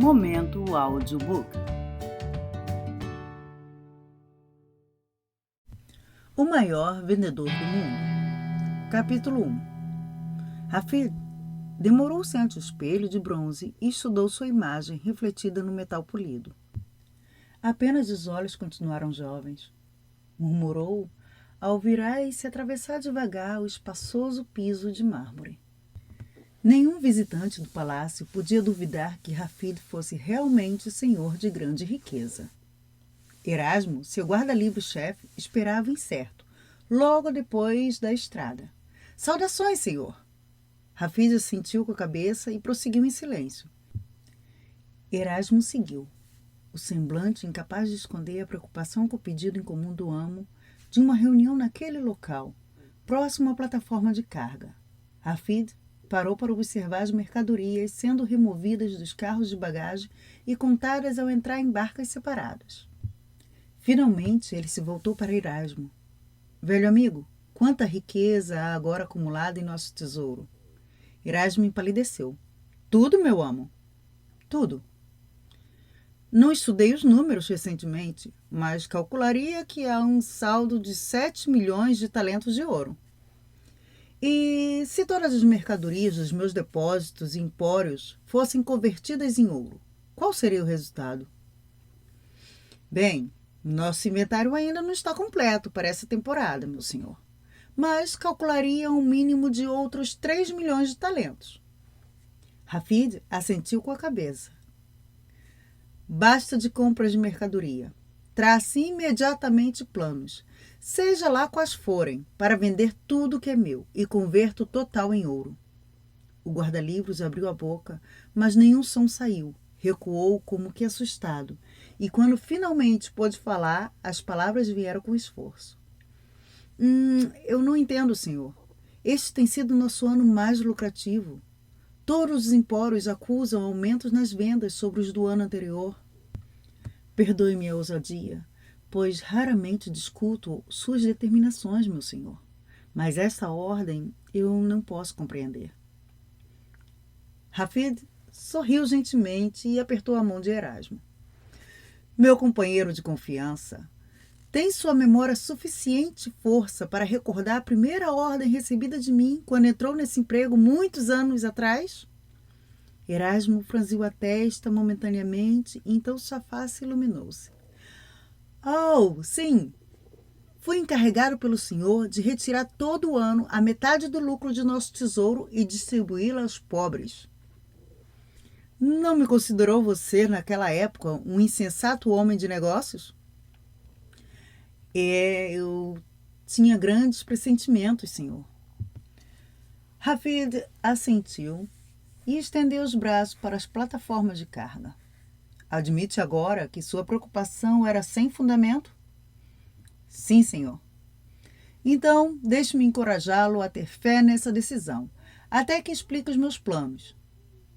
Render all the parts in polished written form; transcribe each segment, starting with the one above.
Momento Audiobook. O maior vendedor do mundo. Capítulo 1. Hafid demorou-se ante o espelho de bronze e estudou sua imagem refletida no metal polido. Apenas os olhos continuaram jovens. Murmurou ao virar e se atravessar devagar o espaçoso piso de mármore. Nenhum visitante do palácio podia duvidar que Hafid fosse realmente senhor de grande riqueza. Erasmo, seu guarda-livros-chefe, esperava incerto, logo depois da estrada. — Saudações, senhor! Hafid assentiu com a cabeça e prosseguiu em silêncio. Erasmo seguiu, o semblante incapaz de esconder a preocupação com o pedido incomum do amo de uma reunião naquele local, próximo à plataforma de carga. Hafid parou para observar as mercadorias sendo removidas dos carros de bagagem e contadas ao entrar em barcas separadas. Finalmente, ele se voltou para Erasmo. — Velho amigo, quanta riqueza há agora acumulada em nosso tesouro! Erasmo empalideceu. — Tudo, meu amo? — Tudo. Não estudei os números recentemente, mas calcularia que há um saldo de 7 milhões de talentos de ouro. E se todas as mercadorias dos meus depósitos e empórios fossem convertidas em ouro, qual seria o resultado? Bem, nosso inventário ainda não está completo para essa temporada, meu senhor, mas calcularia um mínimo de outros 3 milhões de talentos. Hafid assentiu com a cabeça. Basta de compras de mercadoria. Trace imediatamente planos, seja lá quais forem, para vender tudo que é meu e converto o total em ouro. O guarda-livros abriu a boca, mas nenhum som saiu. Recuou como que assustado, e quando finalmente pôde falar, as palavras vieram com esforço. Eu não entendo, senhor. Este tem sido o nosso ano mais lucrativo. Todos os empórios acusam aumentos nas vendas sobre os do ano anterior. Perdoe-me a ousadia, pois raramente discuto suas determinações, meu senhor. Mas esta ordem eu não posso compreender. Hafid sorriu gentilmente e apertou a mão de Erasmo. Meu companheiro de confiança, tem sua memória suficiente força para recordar a primeira ordem recebida de mim quando entrou nesse emprego muitos anos atrás? Erasmo franziu a testa momentaneamente e então sua face iluminou-se. Oh, sim! Fui encarregado pelo senhor de retirar todo o ano a metade do lucro de nosso tesouro e distribuí-la aos pobres. Não me considerou você, naquela época, um insensato homem de negócios? Eu tinha grandes pressentimentos, senhor. Hafid assentiu e estendeu os braços para as plataformas de carga. Admite agora que sua preocupação era sem fundamento? Sim, senhor. Então, deixe-me encorajá-lo a ter fé nessa decisão, até que explique os meus planos.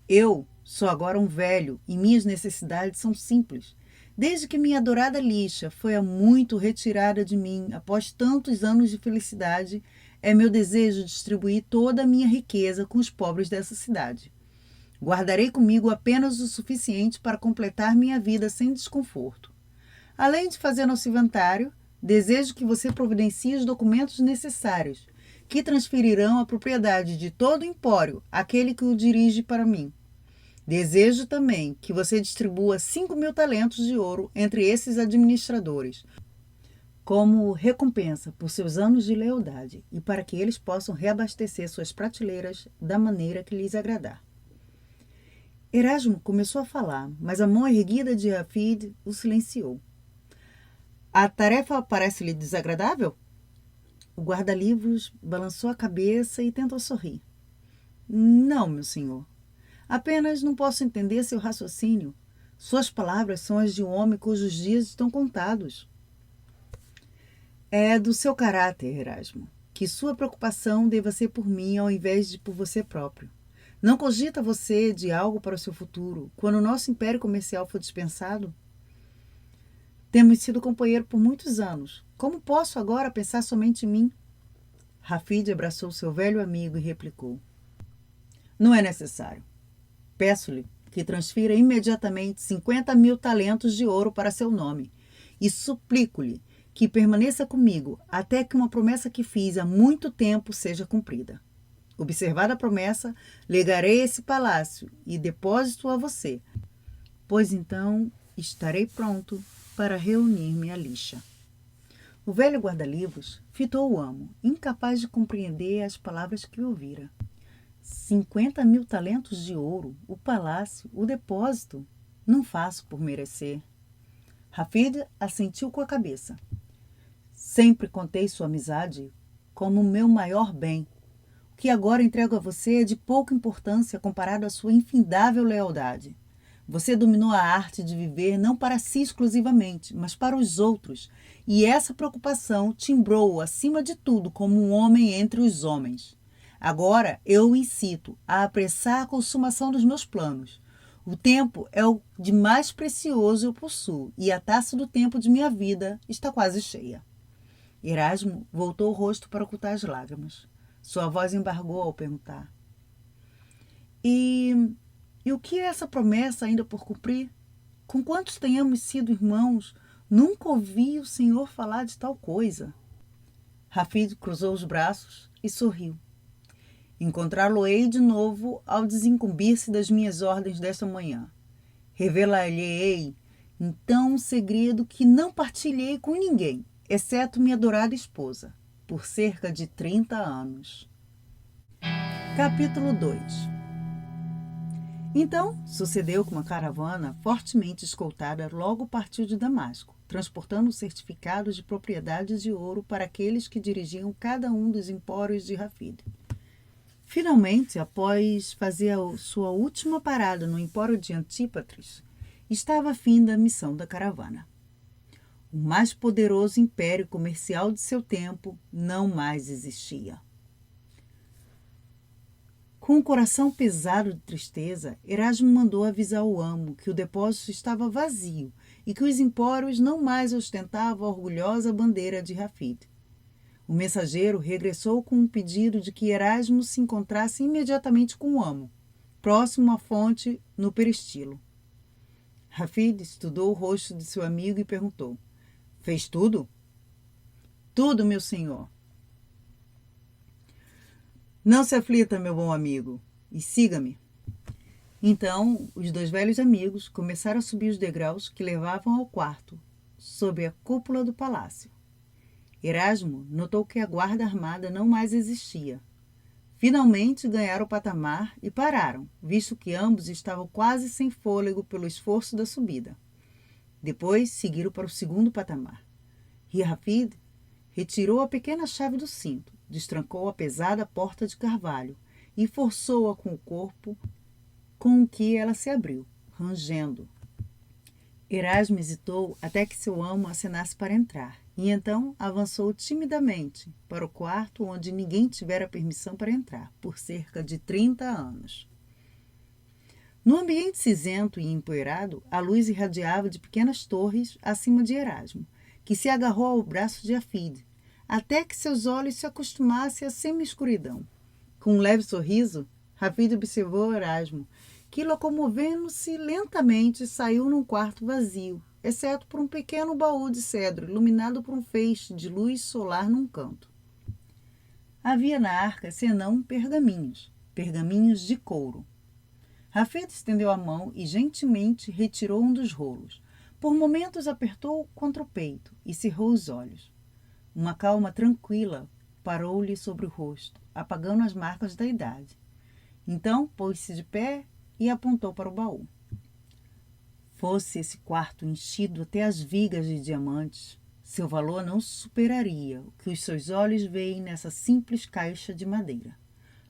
Eu sou agora um velho e minhas necessidades são simples. Desde que minha adorada lixa foi há muito retirada de mim após tantos anos de felicidade, é meu desejo distribuir toda a minha riqueza com os pobres dessa cidade. Guardarei comigo apenas o suficiente para completar minha vida sem desconforto. Além de fazer nosso inventário, desejo que você providencie os documentos necessários, que transferirão a propriedade de todo o empório àquele que o dirige para mim. Desejo também que você distribua 5.000 talentos de ouro entre esses administradores, como recompensa por seus anos de lealdade e para que eles possam reabastecer suas prateleiras da maneira que lhes agradar. Erasmo começou a falar, mas a mão erguida de Hafid o silenciou. A tarefa parece-lhe desagradável? O guarda-livros balançou a cabeça e tentou sorrir. Não, meu senhor. Apenas não posso entender seu raciocínio. Suas palavras são as de um homem cujos dias estão contados. É do seu caráter, Erasmo, que sua preocupação deva ser por mim ao invés de por você próprio. Não cogita você de algo para o seu futuro, quando o nosso império comercial for dispensado? Temos sido companheiros por muitos anos. Como posso agora pensar somente em mim? Hafid abraçou seu velho amigo e replicou. Não é necessário. Peço-lhe que transfira imediatamente 50.000 talentos de ouro para seu nome, e suplico-lhe que permaneça comigo até que uma promessa que fiz há muito tempo seja cumprida. Observada a promessa, legarei esse palácio e depósito a você, pois então estarei pronto para reunir minha lixa. O velho guarda-livros fitou o amo, incapaz de compreender as palavras que ouvira. 50.000 talentos de ouro, o palácio, o depósito. Não faço por merecer. Hafid assentiu com a cabeça. Sempre contei sua amizade como o meu maior bem. O que agora entrego a você é de pouca importância comparado à sua infindável lealdade. Você dominou a arte de viver não para si exclusivamente, mas para os outros, e essa preocupação timbrou-o acima de tudo como um homem entre os homens. Agora eu o incito a apressar a consumação dos meus planos. O tempo é o de mais precioso eu possuo, e a taça do tempo de minha vida está quase cheia. Erasmo voltou o rosto para ocultar as lágrimas. Sua voz embargou ao perguntar. E o que é essa promessa ainda por cumprir? Com quantos tenhamos sido irmãos, nunca ouvi o senhor falar de tal coisa. Hafid cruzou os braços e sorriu. Encontrá-lo-ei de novo ao desincumbir-se das minhas ordens desta manhã. Revelar-lhe-ei, então, um segredo que não partilhei com ninguém, exceto minha adorada esposa, por cerca de 30 anos. Capítulo 2. Então, sucedeu que uma caravana fortemente escoltada logo partiu de Damasco, transportando certificados de propriedades de ouro para aqueles que dirigiam cada um dos empórios de Hafid. Finalmente, após fazer a sua última parada no empório de Antípatris, estava a fim da missão da caravana. O mais poderoso império comercial de seu tempo não mais existia. Com o coração pesado de tristeza, Erasmo mandou avisar o amo que o depósito estava vazio e que os empórios não mais ostentavam a orgulhosa bandeira de Hafid. O mensageiro regressou com um pedido de que Erasmo se encontrasse imediatamente com o amo, próximo à fonte no peristilo. Hafid estudou o rosto de seu amigo e perguntou: "Fez tudo?" "Tudo, meu senhor." "Não se aflita, meu bom amigo, e siga-me." Então, os dois velhos amigos começaram a subir os degraus que levavam ao quarto, sob a cúpula do palácio. Erasmo notou que a guarda armada não mais existia. Finalmente ganharam o patamar e pararam, visto que ambos estavam quase sem fôlego pelo esforço da subida. Depois seguiram para o segundo patamar. E Hafid retirou a pequena chave do cinto, destrancou a pesada porta de carvalho e forçou-a com o corpo, com o que ela se abriu, rangendo. Erasmo hesitou até que seu amo acenasse para entrar, e então avançou timidamente para o quarto onde ninguém tivera permissão para entrar, por cerca de 30 anos. No ambiente cinzento e empoeirado, a luz irradiava de pequenas torres acima de Erasmo, que se agarrou ao braço de Hafid, até que seus olhos se acostumassem à semi-escuridão. Com um leve sorriso, Hafid observou Erasmo, que, locomovendo-se lentamente, saiu num quarto vazio, exceto por um pequeno baú de cedro iluminado por um feixe de luz solar num canto. Havia na arca senão pergaminhos de couro. Hafid estendeu a mão e gentilmente retirou um dos rolos. Por momentos apertou-o contra o peito e cerrou os olhos. Uma calma tranquila parou-lhe sobre o rosto, apagando as marcas da idade. Então pôs-se de pé e apontou para o baú. Fosse esse quarto enchido até as vigas de diamantes, seu valor não superaria o que os seus olhos veem nessa simples caixa de madeira.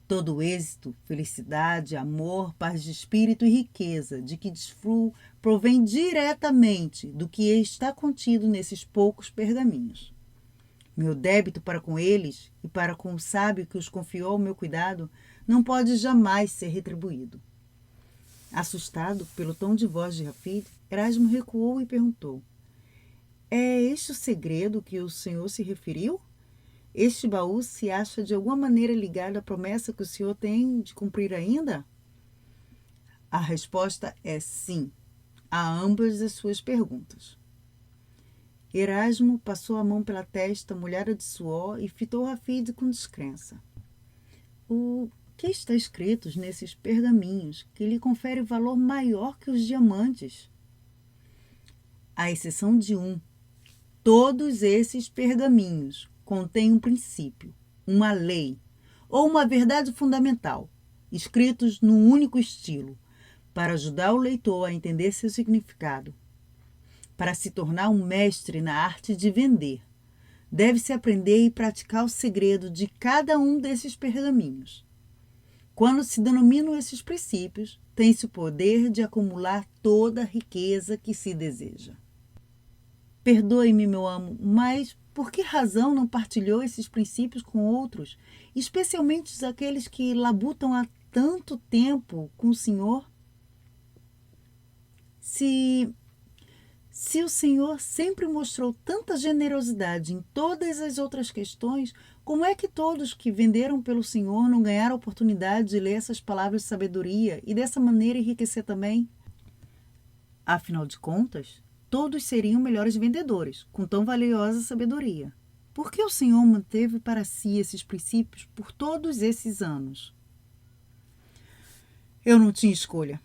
Todo o êxito, felicidade, amor, paz de espírito e riqueza de que desfruto provém diretamente do que está contido nesses poucos pergaminhos. Meu débito para com eles e para com o sábio que os confiou ao meu cuidado não pode jamais ser retribuído. Assustado pelo tom de voz de Hafid, Erasmo recuou e perguntou: "É este o segredo que o senhor se referiu? Este baú se acha de alguma maneira ligado à promessa que o senhor tem de cumprir ainda?" A resposta é sim, a ambas as suas perguntas. Erasmo passou a mão pela testa molhada de suor e fitou Rafid com descrença. O que está escrito nesses pergaminhos que lhe confere valor maior que os diamantes? À exceção de um, todos esses pergaminhos contêm um princípio, uma lei ou uma verdade fundamental, escritos num único estilo, para ajudar o leitor a entender seu significado. Para se tornar um mestre na arte de vender, deve-se aprender e praticar o segredo de cada um desses pergaminhos. Quando se denominam esses princípios, tem-se o poder de acumular toda a riqueza que se deseja. Perdoe-me, meu amo, mas por que razão não partilhou esses princípios com outros, especialmente aqueles que labutam há tanto tempo com o Senhor? Se o Senhor sempre mostrou tanta generosidade em todas as outras questões, como é que todos que venderam pelo Senhor não ganharam a oportunidade de ler essas palavras de sabedoria e dessa maneira enriquecer também? Afinal de contas, todos seriam melhores vendedores, com tão valiosa sabedoria. Por que o Senhor manteve para si esses princípios por todos esses anos? Eu não tinha escolha.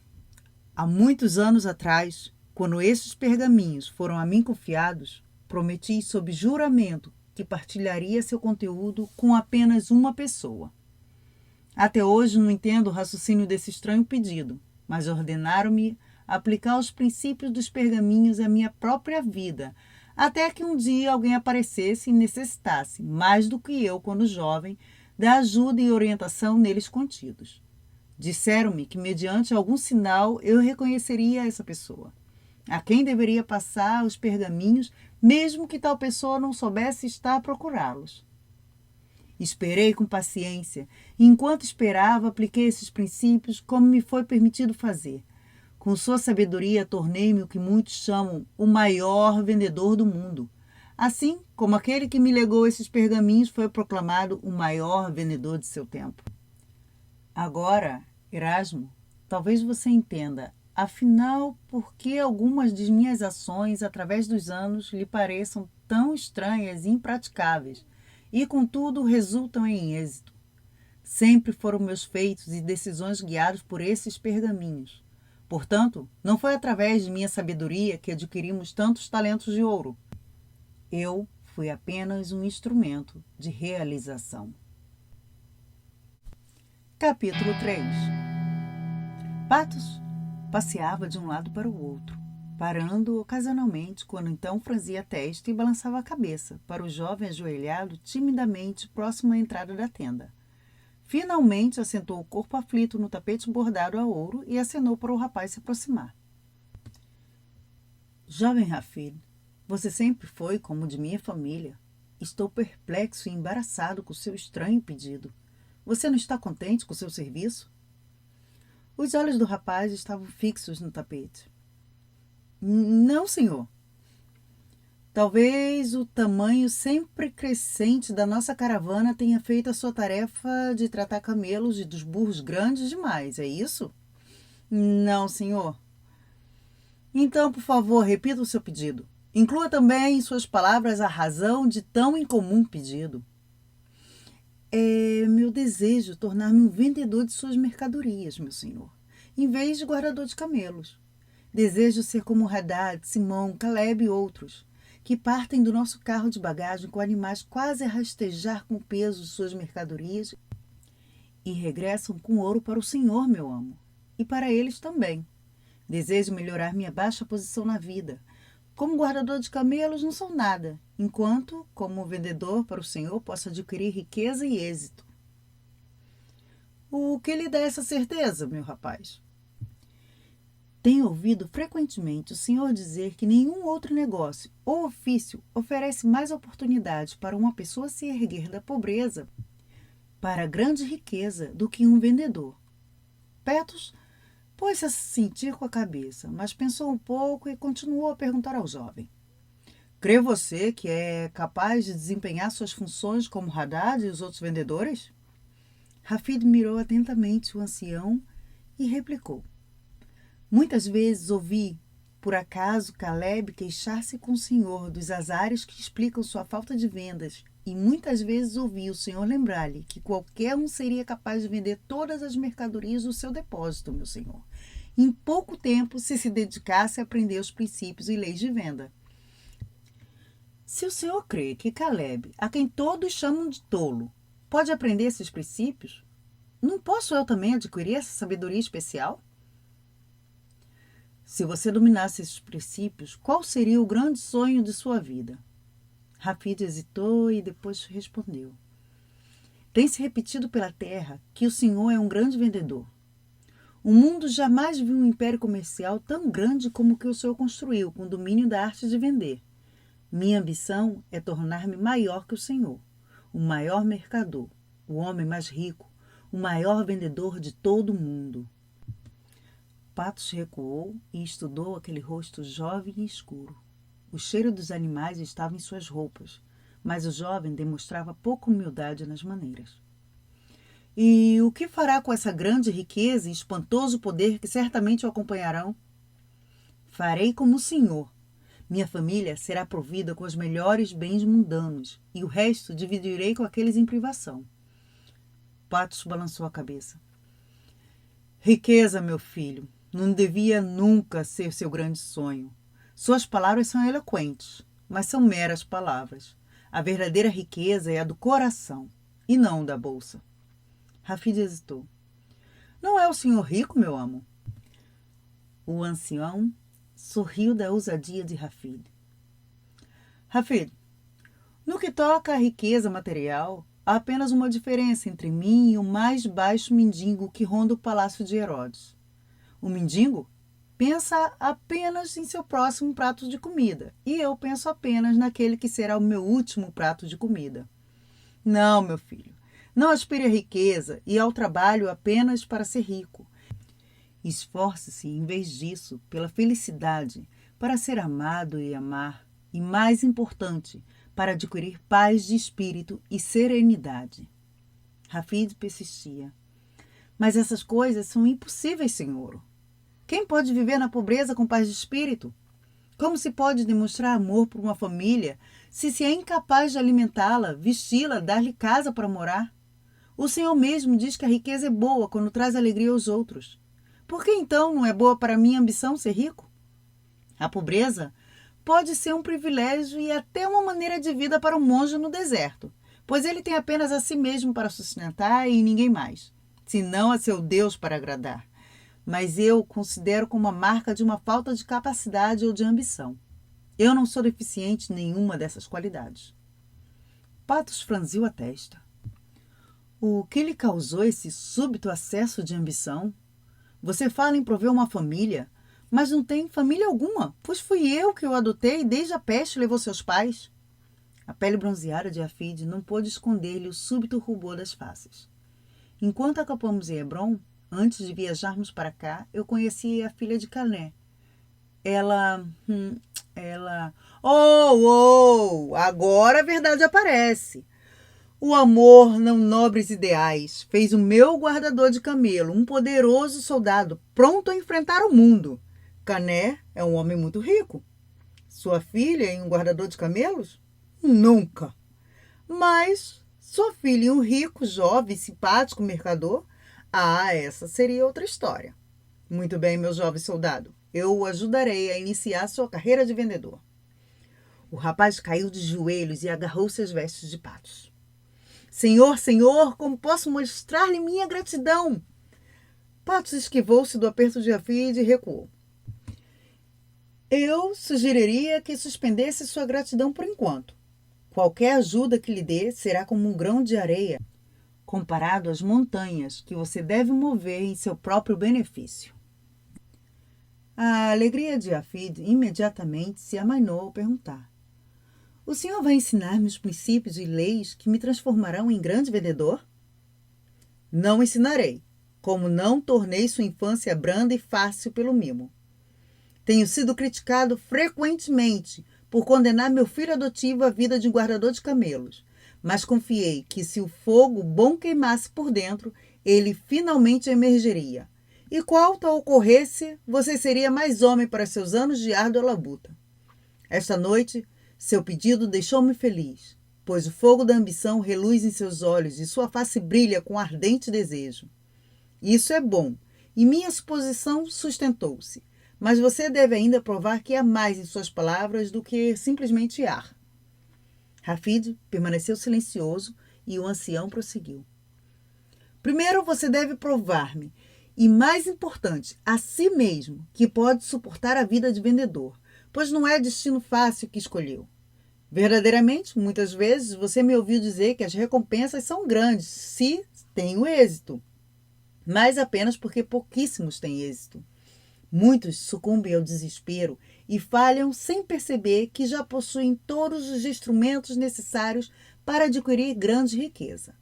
Há muitos anos atrás, quando esses pergaminhos foram a mim confiados, prometi sob juramento que partilharia seu conteúdo com apenas uma pessoa. Até hoje não entendo o raciocínio desse estranho pedido, mas ordenaram-me aplicar os princípios dos pergaminhos à minha própria vida, até que um dia alguém aparecesse e necessitasse, mais do que eu quando jovem, da ajuda e orientação neles contidos. Disseram-me que, mediante algum sinal, eu reconheceria essa pessoa, a quem deveria passar os pergaminhos, mesmo que tal pessoa não soubesse estar a procurá-los. Esperei com paciência, e enquanto esperava, apliquei esses princípios como me foi permitido fazer. Com sua sabedoria, tornei-me o que muitos chamam o maior vendedor do mundo. Assim como aquele que me legou esses pergaminhos foi proclamado o maior vendedor de seu tempo. Agora, Erasmo, talvez você entenda, afinal, por que algumas de minhas ações, através dos anos, lhe pareçam tão estranhas e impraticáveis, e, contudo, resultam em êxito. Sempre foram meus feitos e decisões guiados por esses pergaminhos. Portanto, não foi através de minha sabedoria que adquirimos tantos talentos de ouro. Eu fui apenas um instrumento de realização. Capítulo 3. Patos passeava de um lado para o outro, parando ocasionalmente quando então franzia a testa e balançava a cabeça para o jovem ajoelhado timidamente próximo à entrada da tenda. Finalmente assentou o corpo aflito no tapete bordado a ouro e acenou para o rapaz se aproximar. Jovem Rafid, você sempre foi como de minha família. Estou perplexo e embaraçado com o seu estranho pedido. Você não está contente com o seu serviço? Os olhos do rapaz estavam fixos no tapete. Não, senhor. Talvez o tamanho sempre crescente da nossa caravana tenha feito a sua tarefa de tratar camelos e dos burros grandes demais, é isso? Não, senhor. Então, por favor, repita o seu pedido. Inclua também em suas palavras a razão de tão incomum pedido. É meu desejo tornar-me um vendedor de suas mercadorias, meu senhor, em vez de guardador de camelos. Desejo ser como Haddad, Simão, Caleb e outros, que partem do nosso carro de bagagem com animais quase a rastejar com o peso de suas mercadorias e regressam com ouro para o Senhor, meu amo, e para eles também. Desejo melhorar minha baixa posição na vida. Como guardador de camelos não sou nada, enquanto, como vendedor para o Senhor, posso adquirir riqueza e êxito. O que lhe dá essa certeza, meu rapaz? Tenho ouvido frequentemente o senhor dizer que nenhum outro negócio ou ofício oferece mais oportunidade para uma pessoa se erguer da pobreza para a grande riqueza do que um vendedor. Petrus pôs-se a sentir com a cabeça, mas pensou um pouco e continuou a perguntar ao jovem. Crê você que é capaz de desempenhar suas funções como Haddad e os outros vendedores? Rafid mirou atentamente o ancião e replicou. Muitas vezes ouvi, por acaso, Caleb queixar-se com o Senhor dos azares que explicam sua falta de vendas, e muitas vezes ouvi o Senhor lembrar-lhe que qualquer um seria capaz de vender todas as mercadorias do seu depósito, meu Senhor, em pouco tempo se dedicasse a aprender os princípios e leis de venda. Se o Senhor crê que Caleb, a quem todos chamam de tolo, pode aprender esses princípios, não posso eu também adquirir essa sabedoria especial? Se você dominasse esses princípios, qual seria o grande sonho de sua vida? Rafid hesitou e depois respondeu. Tem-se repetido pela terra que o Senhor é um grande vendedor. O mundo jamais viu um império comercial tão grande como o que o Senhor construiu, com o domínio da arte de vender. Minha ambição é tornar-me maior que o Senhor, o maior mercador, o homem mais rico, o maior vendedor de todo o mundo. Patos recuou e estudou aquele rosto jovem e escuro. O cheiro dos animais estava em suas roupas, mas o jovem demonstrava pouca humildade nas maneiras. E o que fará com essa grande riqueza e espantoso poder que certamente o acompanharão? Farei como o Senhor. Minha família será provida com os melhores bens mundanos, e o resto dividirei com aqueles em privação. Patos balançou a cabeça. Riqueza, meu filho, não devia nunca ser seu grande sonho. Suas palavras são eloquentes, mas são meras palavras. A verdadeira riqueza é a do coração, e não da bolsa. Rafid hesitou. Não é o senhor rico, meu amo? O ancião sorriu da ousadia de Rafid. Rafid, no que toca à riqueza material, há apenas uma diferença entre mim e o mais baixo mendigo que ronda o palácio de Herodes. O mendigo pensa apenas em seu próximo prato de comida, e eu penso apenas naquele que será o meu último prato de comida. Não, meu filho, não aspire à riqueza e ao trabalho apenas para ser rico. Esforce-se, em vez disso, pela felicidade, para ser amado e amar, e, mais importante, para adquirir paz de espírito e serenidade. Rafid persistia. Mas essas coisas são impossíveis, senhor. Quem pode viver na pobreza com paz de espírito? Como se pode demonstrar amor por uma família se é incapaz de alimentá-la, vesti-la, dar-lhe casa para morar? O Senhor mesmo diz que a riqueza é boa quando traz alegria aos outros. Por que então não é boa para minha ambição ser rico? A pobreza pode ser um privilégio e até uma maneira de vida para um monge no deserto, pois ele tem apenas a si mesmo para sustentar e ninguém mais, senão a seu Deus para agradar. Mas eu considero como a marca de uma falta de capacidade ou de ambição. Eu não sou deficiente em nenhuma dessas qualidades. Patos franziu a testa. O que lhe causou esse súbito acesso de ambição? Você fala em prover uma família, mas não tem família alguma, pois fui eu que o adotei desde a peste levou seus pais. A pele bronzeada de Rafid não pôde esconder-lhe o súbito rubor das faces. Enquanto acampamos em Hebrom, antes de viajarmos para cá, eu conheci a filha de Caleb. Ela... agora a verdade aparece. O amor, não nobres ideais, fez o meu guardador de camelo um poderoso soldado pronto a enfrentar o mundo. Cané é um homem muito rico. Sua filha é um guardador de camelos? Nunca. Mas sua filha e um rico, jovem, simpático mercador? Ah, essa seria outra história. Muito bem, meu jovem soldado. Eu o ajudarei a iniciar sua carreira de vendedor. O rapaz caiu de joelhos e agarrou-se às vestes de Patos. Senhor, senhor, como posso mostrar-lhe minha gratidão? Patos esquivou-se do aperto de Rafid e recuou. Eu sugeriria que suspendesse sua gratidão por enquanto. Qualquer ajuda que lhe dê será como um grão de areia, comparado às montanhas que você deve mover em seu próprio benefício. A alegria de Rafid imediatamente se amainou ao perguntar. O senhor vai ensinar-me os princípios e leis que me transformarão em grande vendedor? Não ensinarei, como não tornei sua infância branda e fácil pelo mimo. Tenho sido criticado frequentemente por condenar meu filho adotivo à vida de um guardador de camelos, mas confiei que se o fogo bom queimasse por dentro, ele finalmente emergeria. E qual tal ocorresse, você seria mais homem para seus anos de árdua labuta. Esta noite, seu pedido deixou-me feliz, pois o fogo da ambição reluz em seus olhos e sua face brilha com ardente desejo. Isso é bom, e minha suposição sustentou-se, mas você deve ainda provar que há mais em suas palavras do que simplesmente ar. Hafid permaneceu silencioso e o ancião prosseguiu. Primeiro você deve provar-me, e mais importante, a si mesmo, que pode suportar a vida de vendedor, pois não é destino fácil que escolheu. Verdadeiramente, muitas vezes você me ouviu dizer que as recompensas são grandes, se tem o êxito, mas apenas porque pouquíssimos têm êxito. Muitos sucumbem ao desespero e falham sem perceber que já possuem todos os instrumentos necessários para adquirir grande riqueza.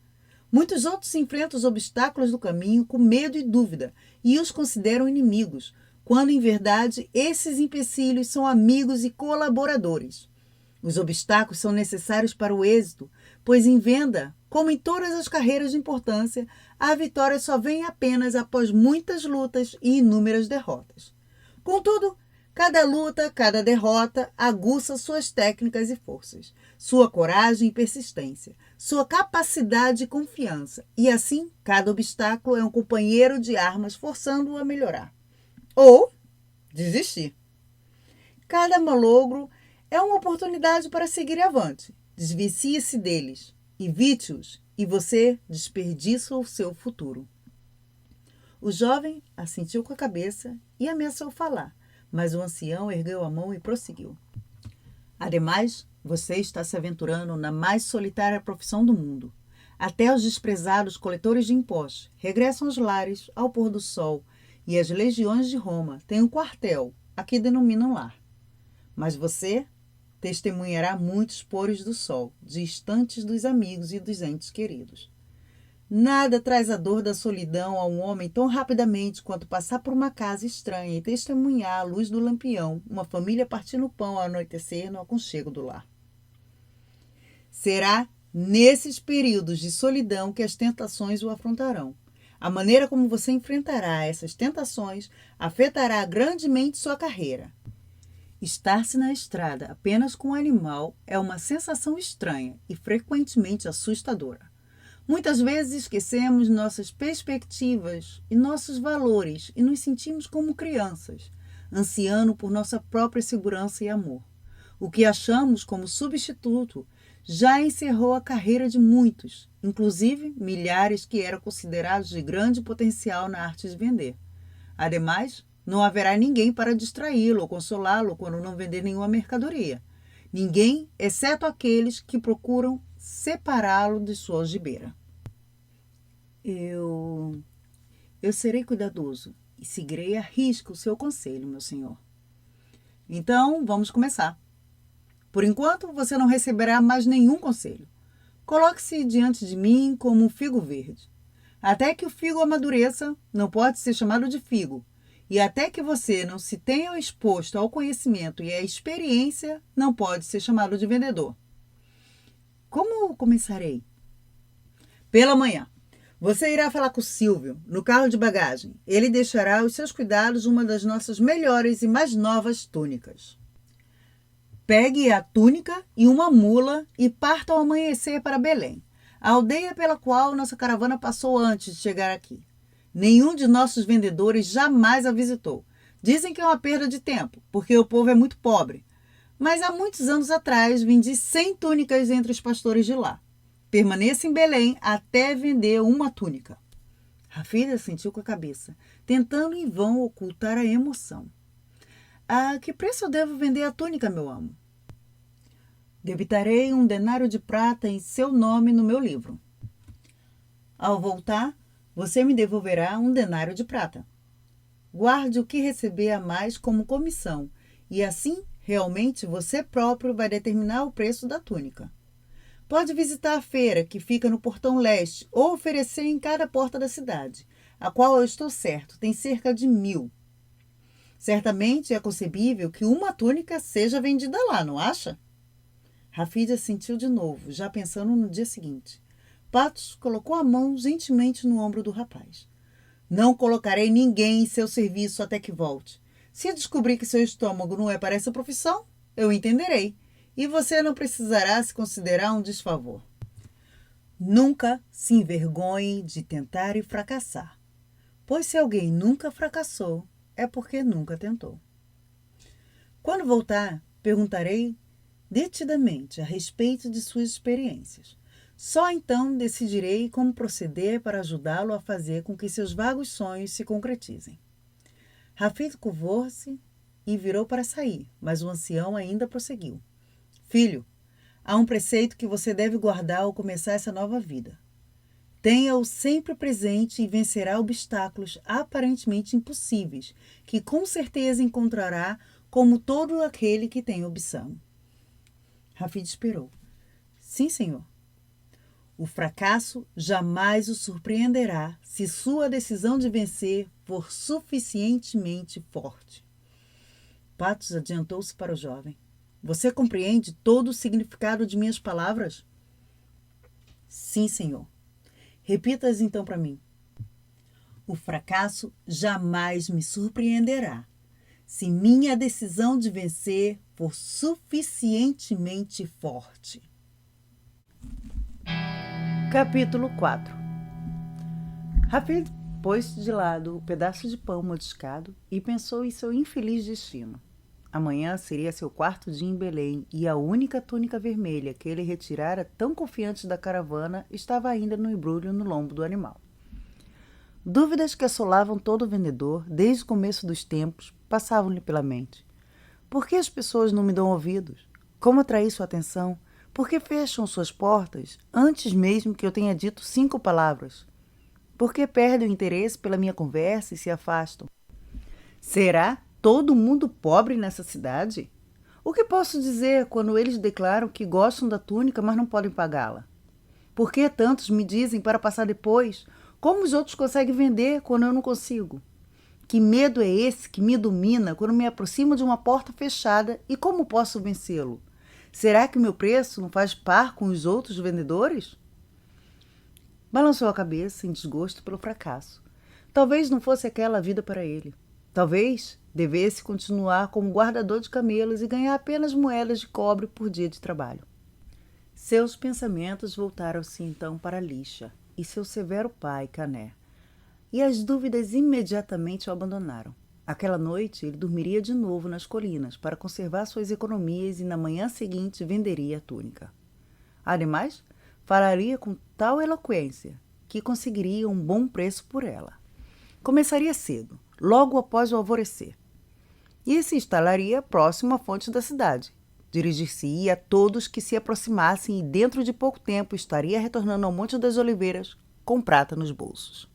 Muitos outros enfrentam os obstáculos do caminho com medo e dúvida e os consideram inimigos, quando em verdade esses empecilhos são amigos e colaboradores. Os obstáculos são necessários para o êxito, pois em venda, como em todas as carreiras de importância, a vitória só vem apenas após muitas lutas e inúmeras derrotas. Contudo, cada luta, cada derrota aguça suas técnicas e forças, sua coragem e persistência, sua capacidade e confiança, e assim cada obstáculo é um companheiro de armas forçando-o a melhorar. Ou desistir. Cada malogro é uma oportunidade para seguir avante. Desvicie-se deles, evite-os, e você desperdiça o seu futuro. O jovem assentiu com a cabeça e ameaçou falar, mas o ancião ergueu a mão e prosseguiu. Ademais, você está se aventurando na mais solitária profissão do mundo. Até os desprezados coletores de impostos regressam aos lares ao pôr do sol, e as legiões de Roma têm um quartel, a que denominam lar. Mas você testemunhará muitos pôres do sol, distantes dos amigos e dos entes queridos. Nada traz a dor da solidão a um homem tão rapidamente quanto passar por uma casa estranha e testemunhar à luz do lampião uma família partindo pão ao anoitecer no aconchego do lar. Será nesses períodos de solidão que as tentações o afrontarão. A maneira como você enfrentará essas tentações afetará grandemente sua carreira. Estar-se na estrada apenas com um animal é uma sensação estranha e frequentemente assustadora. Muitas vezes esquecemos nossas perspectivas e nossos valores e nos sentimos como crianças, ansiando por nossa própria segurança e amor. O que achamos como substituto já encerrou a carreira de muitos, inclusive milhares que eram considerados de grande potencial na arte de vender. Ademais, não haverá ninguém para distraí-lo ou consolá-lo quando não vender nenhuma mercadoria. Ninguém, exceto aqueles que procuram separá-lo de sua algibeira. Eu serei cuidadoso e seguirei à risca o seu conselho, meu senhor. Então, vamos começar. Por enquanto, você não receberá mais nenhum conselho. Coloque-se diante de mim como um figo verde. Até que o figo amadureça, não pode ser chamado de figo. E até que você não se tenha exposto ao conhecimento e à experiência, não pode ser chamado de vendedor. Como começarei? Pela manhã. Você irá falar com o Silvio, no carro de bagagem. Ele deixará aos seus cuidados uma das nossas melhores e mais novas túnicas. Pegue a túnica e uma mula e parta ao amanhecer para Belém, a aldeia pela qual nossa caravana passou antes de chegar aqui. Nenhum de nossos vendedores jamais a visitou. Dizem que é uma perda de tempo, porque o povo é muito pobre. Mas há muitos anos atrás vendi 100 túnicas entre os pastores de lá. Permaneça em Belém até vender uma túnica. Rafida sentiu com a cabeça, tentando em vão ocultar a emoção. A que preço eu devo vender a túnica, meu amo? Debitarei 1 denário de prata em seu nome no meu livro. Ao voltar, você me devolverá 1 denário de prata. Guarde o que receber a mais como comissão, e assim, realmente, você próprio vai determinar o preço da túnica. Pode visitar a feira, que fica no portão leste, ou oferecer em cada porta da cidade, a qual eu estou certo, tem cerca de 1000. Certamente é concebível que uma túnica seja vendida lá, não acha? Rafida sentiu de novo, já pensando no dia seguinte. Patos colocou a mão gentilmente no ombro do rapaz. Não colocarei ninguém em seu serviço até que volte. Se descobrir que seu estômago não é para essa profissão, eu entenderei. E você não precisará se considerar um desfavor. Nunca se envergonhe de tentar e fracassar, pois se alguém nunca fracassou, é porque nunca tentou. Quando voltar, perguntarei detidamente a respeito de suas experiências. Só então decidirei como proceder para ajudá-lo a fazer com que seus vagos sonhos se concretizem. Hafid curvou-se e virou para sair, mas o ancião ainda prosseguiu. Filho, há um preceito que você deve guardar ao começar essa nova vida. Tenha-o sempre presente e vencerá obstáculos aparentemente impossíveis, que com certeza encontrará como todo aquele que tem ambição. Hafid esperou. Sim, senhor. O fracasso jamais o surpreenderá se sua decisão de vencer for suficientemente forte. Patos adiantou-se para o jovem. Você compreende todo o significado de minhas palavras? Sim, senhor. Repita-as então para mim. O fracasso jamais me surpreenderá se minha decisão de vencer for suficientemente forte. Capítulo 4. Hafid pôs de lado o pedaço de pão mordiscado e pensou em seu infeliz destino. Amanhã seria seu quarto dia em Belém e a única túnica vermelha que ele retirara tão confiante da caravana estava ainda no embrulho no lombo do animal. Dúvidas que assolavam todo vendedor desde o começo dos tempos passavam-lhe pela mente. Por que as pessoas não me dão ouvidos? Como atrair sua atenção? Por que fecham suas portas antes mesmo que eu tenha dito 5 palavras? Por que perdem o interesse pela minha conversa e se afastam? Será todo mundo pobre nessa cidade? O que posso dizer quando eles declaram que gostam da túnica, mas não podem pagá-la? Por que tantos me dizem para passar depois? Como os outros conseguem vender quando eu não consigo? Que medo é esse que me domina quando me aproximo de uma porta fechada e como posso vencê-lo? Será que o meu preço não faz par com os outros vendedores? Balançou a cabeça em desgosto pelo fracasso. Talvez não fosse aquela a vida para ele. Talvez devesse continuar como guardador de camelos e ganhar apenas moedas de cobre por dia de trabalho. Seus pensamentos voltaram-se então para Lixa e seu severo pai, Cané, e as dúvidas imediatamente o abandonaram. Aquela noite ele dormiria de novo nas colinas para conservar suas economias e na manhã seguinte venderia a túnica. Ademais, falaria com tal eloquência que conseguiria um bom preço por ela. Começaria cedo, logo após o alvorecer, e se instalaria próximo à fonte da cidade. Dirigir-se-ia a todos que se aproximassem e dentro de pouco tempo estaria retornando ao Monte das Oliveiras com prata nos bolsos.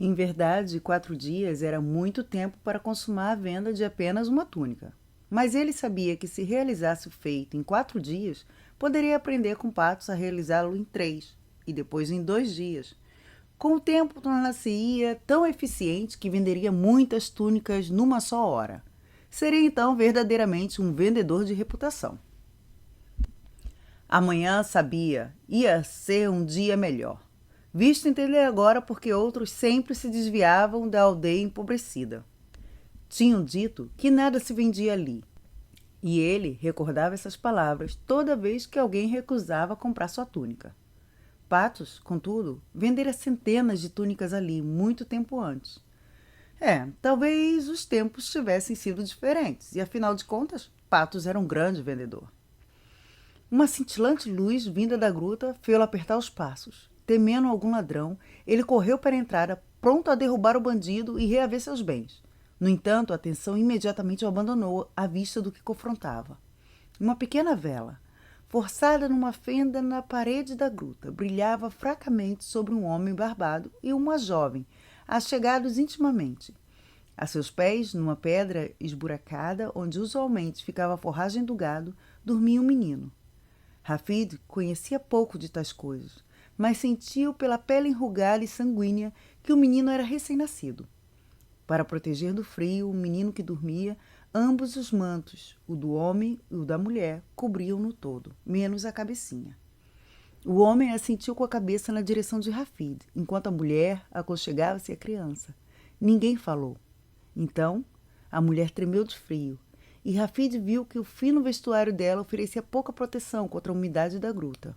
Em verdade, 4 dias era muito tempo para consumar a venda de apenas uma túnica. Mas ele sabia que se realizasse o feito em 4 dias, poderia aprender com Patos a realizá-lo em 3 e depois em 2 dias. Com o tempo, tornar-se-ia tão eficiente que venderia muitas túnicas numa só hora. Seria então verdadeiramente um vendedor de reputação. Amanhã, sabia, ia ser um dia melhor. Visto entender agora porque outros sempre se desviavam da aldeia empobrecida. Tinham dito que nada se vendia ali. E ele recordava essas palavras toda vez que alguém recusava comprar sua túnica. Patos, contudo, vendera centenas de túnicas ali muito tempo antes. Talvez os tempos tivessem sido diferentes, e afinal de contas, Patos era um grande vendedor. Uma cintilante luz vinda da gruta fê-lo apertar os passos. Temendo algum ladrão, ele correu para a entrada, pronto a derrubar o bandido e reaver seus bens. No entanto, a atenção imediatamente o abandonou à vista do que confrontava. Uma pequena vela, forçada numa fenda na parede da gruta, brilhava fracamente sobre um homem barbado e uma jovem, achegados intimamente. A seus pés, numa pedra esburacada, onde usualmente ficava a forragem do gado, dormia um menino. Hafid conhecia pouco de tais coisas, mas sentiu pela pele enrugada e sanguínea que o menino era recém-nascido. Para proteger do frio o menino que dormia, ambos os mantos, o do homem e o da mulher, cobriam-no todo, menos a cabecinha. O homem assentiu com a cabeça na direção de Rafid, enquanto a mulher aconchegava-se à criança. Ninguém falou. Então, a mulher tremeu de frio, e Rafid viu que o fino vestuário dela oferecia pouca proteção contra a umidade da gruta.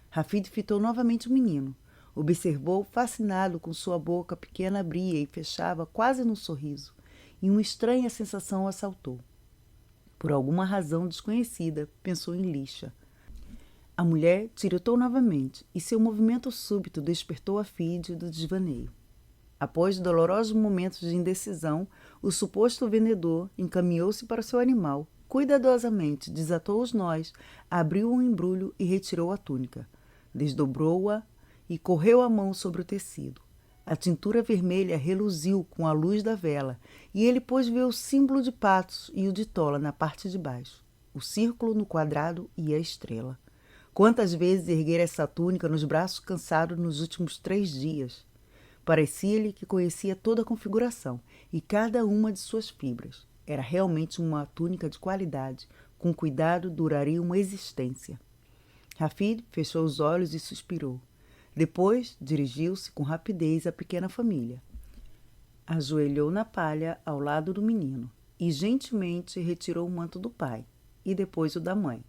Rafid fitou novamente o menino. Observou, fascinado, com sua boca pequena abria e fechava quase num sorriso, e uma estranha sensação o assaltou. Por alguma razão desconhecida, pensou em Lixa. A mulher tirotou novamente, e seu movimento súbito despertou a Fide do desvaneio. Após dolorosos momentos de indecisão, o suposto vendedor encaminhou-se para o seu animal, cuidadosamente desatou os nós, abriu o embrulho e retirou a túnica. Desdobrou-a e correu a mão sobre o tecido. A tintura vermelha reluziu com a luz da vela, e ele pôs ver o símbolo de Patos e o de Tola na parte de baixo, o círculo no quadrado e a estrela. Quantas vezes erguera essa túnica nos braços cansados nos últimos 3 dias? Parecia-lhe que conhecia toda a configuração e cada uma de suas fibras. Era realmente uma túnica de qualidade, com cuidado duraria uma existência. Rafid fechou os olhos e suspirou. Depois dirigiu-se com rapidez à pequena família. Ajoelhou na palha ao lado do menino e gentilmente retirou o manto do pai e depois o da mãe.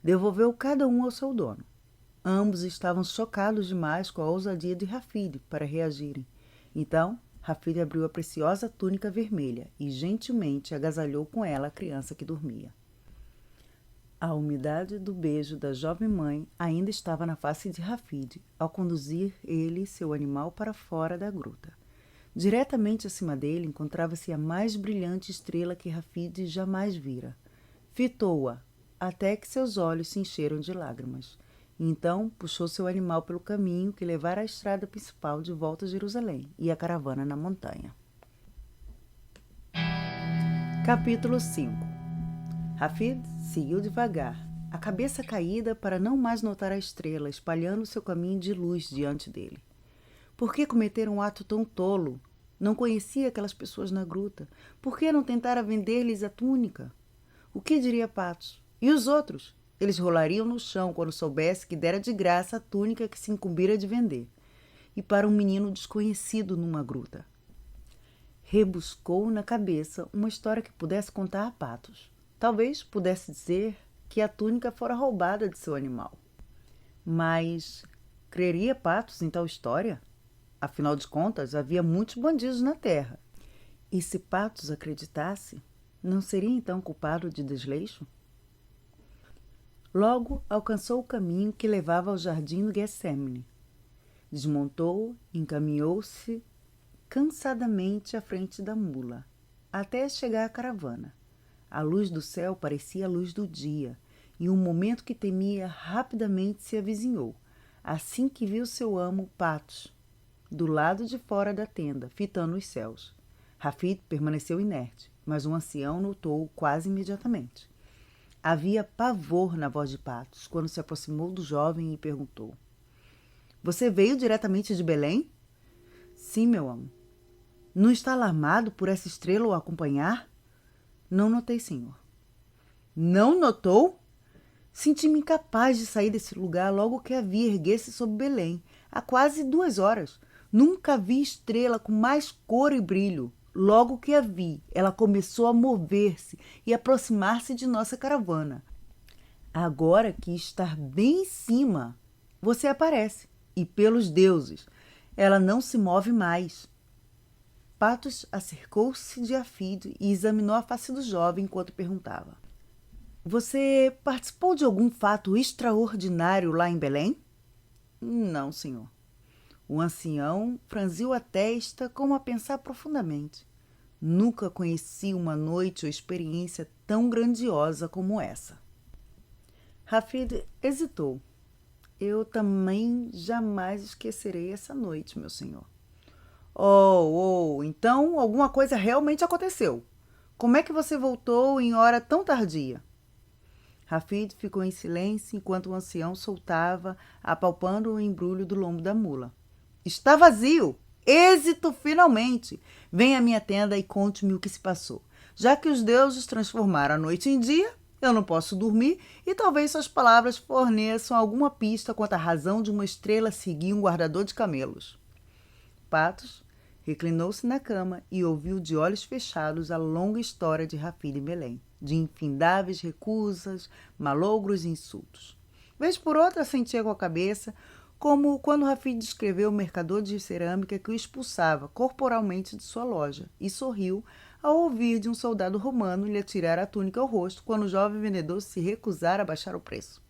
Devolveu cada um ao seu dono. Ambos estavam chocados demais com a ousadia de Rafid para reagirem. Então, Rafid abriu a preciosa túnica vermelha e gentilmente agasalhou com ela a criança que dormia. A umidade do beijo da jovem mãe ainda estava na face de Rafid ao conduzir ele seu animal para fora da gruta. Diretamente acima dele encontrava-se a mais brilhante estrela que Rafid jamais vira. Fitou-a, até que seus olhos se encheram de lágrimas. Então puxou seu animal pelo caminho que levara à estrada principal de volta a Jerusalém e a caravana na montanha. Capítulo 5. Rafid seguiu devagar, a cabeça caída para não mais notar a estrela espalhando seu caminho de luz diante dele. Por que cometer um ato tão tolo? Não conhecia aquelas pessoas na gruta. Por que não tentara vender-lhes a túnica? O que diria Patos? E os outros? Eles rolariam no chão quando soubesse que dera de graça a túnica que se incumbira de vender. E para um menino desconhecido numa gruta. Rebuscou na cabeça uma história que pudesse contar a Patos. Talvez pudesse dizer que a túnica fora roubada de seu animal. Mas creria Patos em tal história? Afinal de contas, havia muitos bandidos na terra. E se Patos acreditasse, não seria então culpado de desleixo? Logo alcançou o caminho que levava ao jardim do Getsêmani. Desmontou e encaminhou-se cansadamente à frente da mula, até chegar à caravana. A luz do céu parecia a luz do dia, e um momento que temia rapidamente se avizinhou, assim que viu seu amo, Patos, do lado de fora da tenda, fitando os céus. Rafid permaneceu inerte, mas o ancião notou-o quase imediatamente. Havia pavor na voz de Patos quando se aproximou do jovem e perguntou: "Você veio diretamente de Belém?" "Sim, meu amo." "Não está alarmado por essa estrela o acompanhar?" "Não notei, senhor." "Não notou?" "Senti-me incapaz de sair desse lugar logo que a vi erguer-se sobre Belém, há quase 2 horas. Nunca vi estrela com mais cor e brilho. Logo que a vi, ela começou a mover-se e aproximar-se de nossa caravana. Agora que está bem em cima, você aparece, e pelos deuses, ela não se move mais." Patos acercou-se de Rafid e examinou a face do jovem enquanto perguntava: "Você participou de algum fato extraordinário lá em Belém?" "Não, senhor." O ancião franziu a testa como a pensar profundamente. Nunca conheci uma noite ou experiência tão grandiosa como essa. Rafid hesitou. "Eu também jamais esquecerei essa noite, meu senhor." Então alguma coisa realmente aconteceu. Como é que você voltou em hora tão tardia?" Rafid ficou em silêncio enquanto o ancião soltava, apalpando o embrulho do lombo da mula. "Está vazio! Êxito finalmente! Venha à minha tenda e conte-me o que se passou. Já que os deuses transformaram a noite em dia, Eu não posso dormir e talvez suas palavras forneçam alguma pista quanto à razão de uma estrela seguir um guardador de camelos. Patos reclinou-se na cama e ouviu de olhos fechados a longa história de Rafid e Belém, de infindáveis recusas, malogros e insultos. Vez por outra sentia com a cabeça, como quando Rafid descreveu o mercador de cerâmica que o expulsava corporalmente de sua loja, e sorriu ao ouvir de um soldado romano lhe atirar a túnica ao rosto quando o jovem vendedor se recusara a baixar o preço.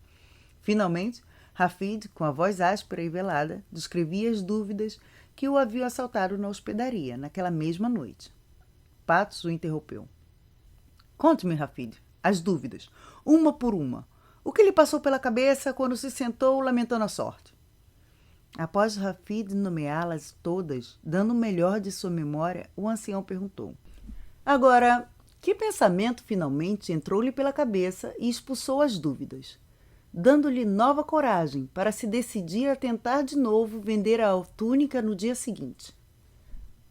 Finalmente, Rafid, com a voz áspera e velada, descrevia as dúvidas que o haviam assaltado na hospedaria naquela mesma noite. Patos o interrompeu. Conte-me, Rafid, as dúvidas, uma por uma. O que lhe passou pela cabeça quando se sentou lamentando a sorte? Após Rafid nomeá-las todas, dando o melhor de sua memória, o ancião perguntou. Agora, que pensamento finalmente entrou-lhe pela cabeça e expulsou as dúvidas, dando-lhe nova coragem para se decidir a tentar de novo vender a túnica no dia seguinte?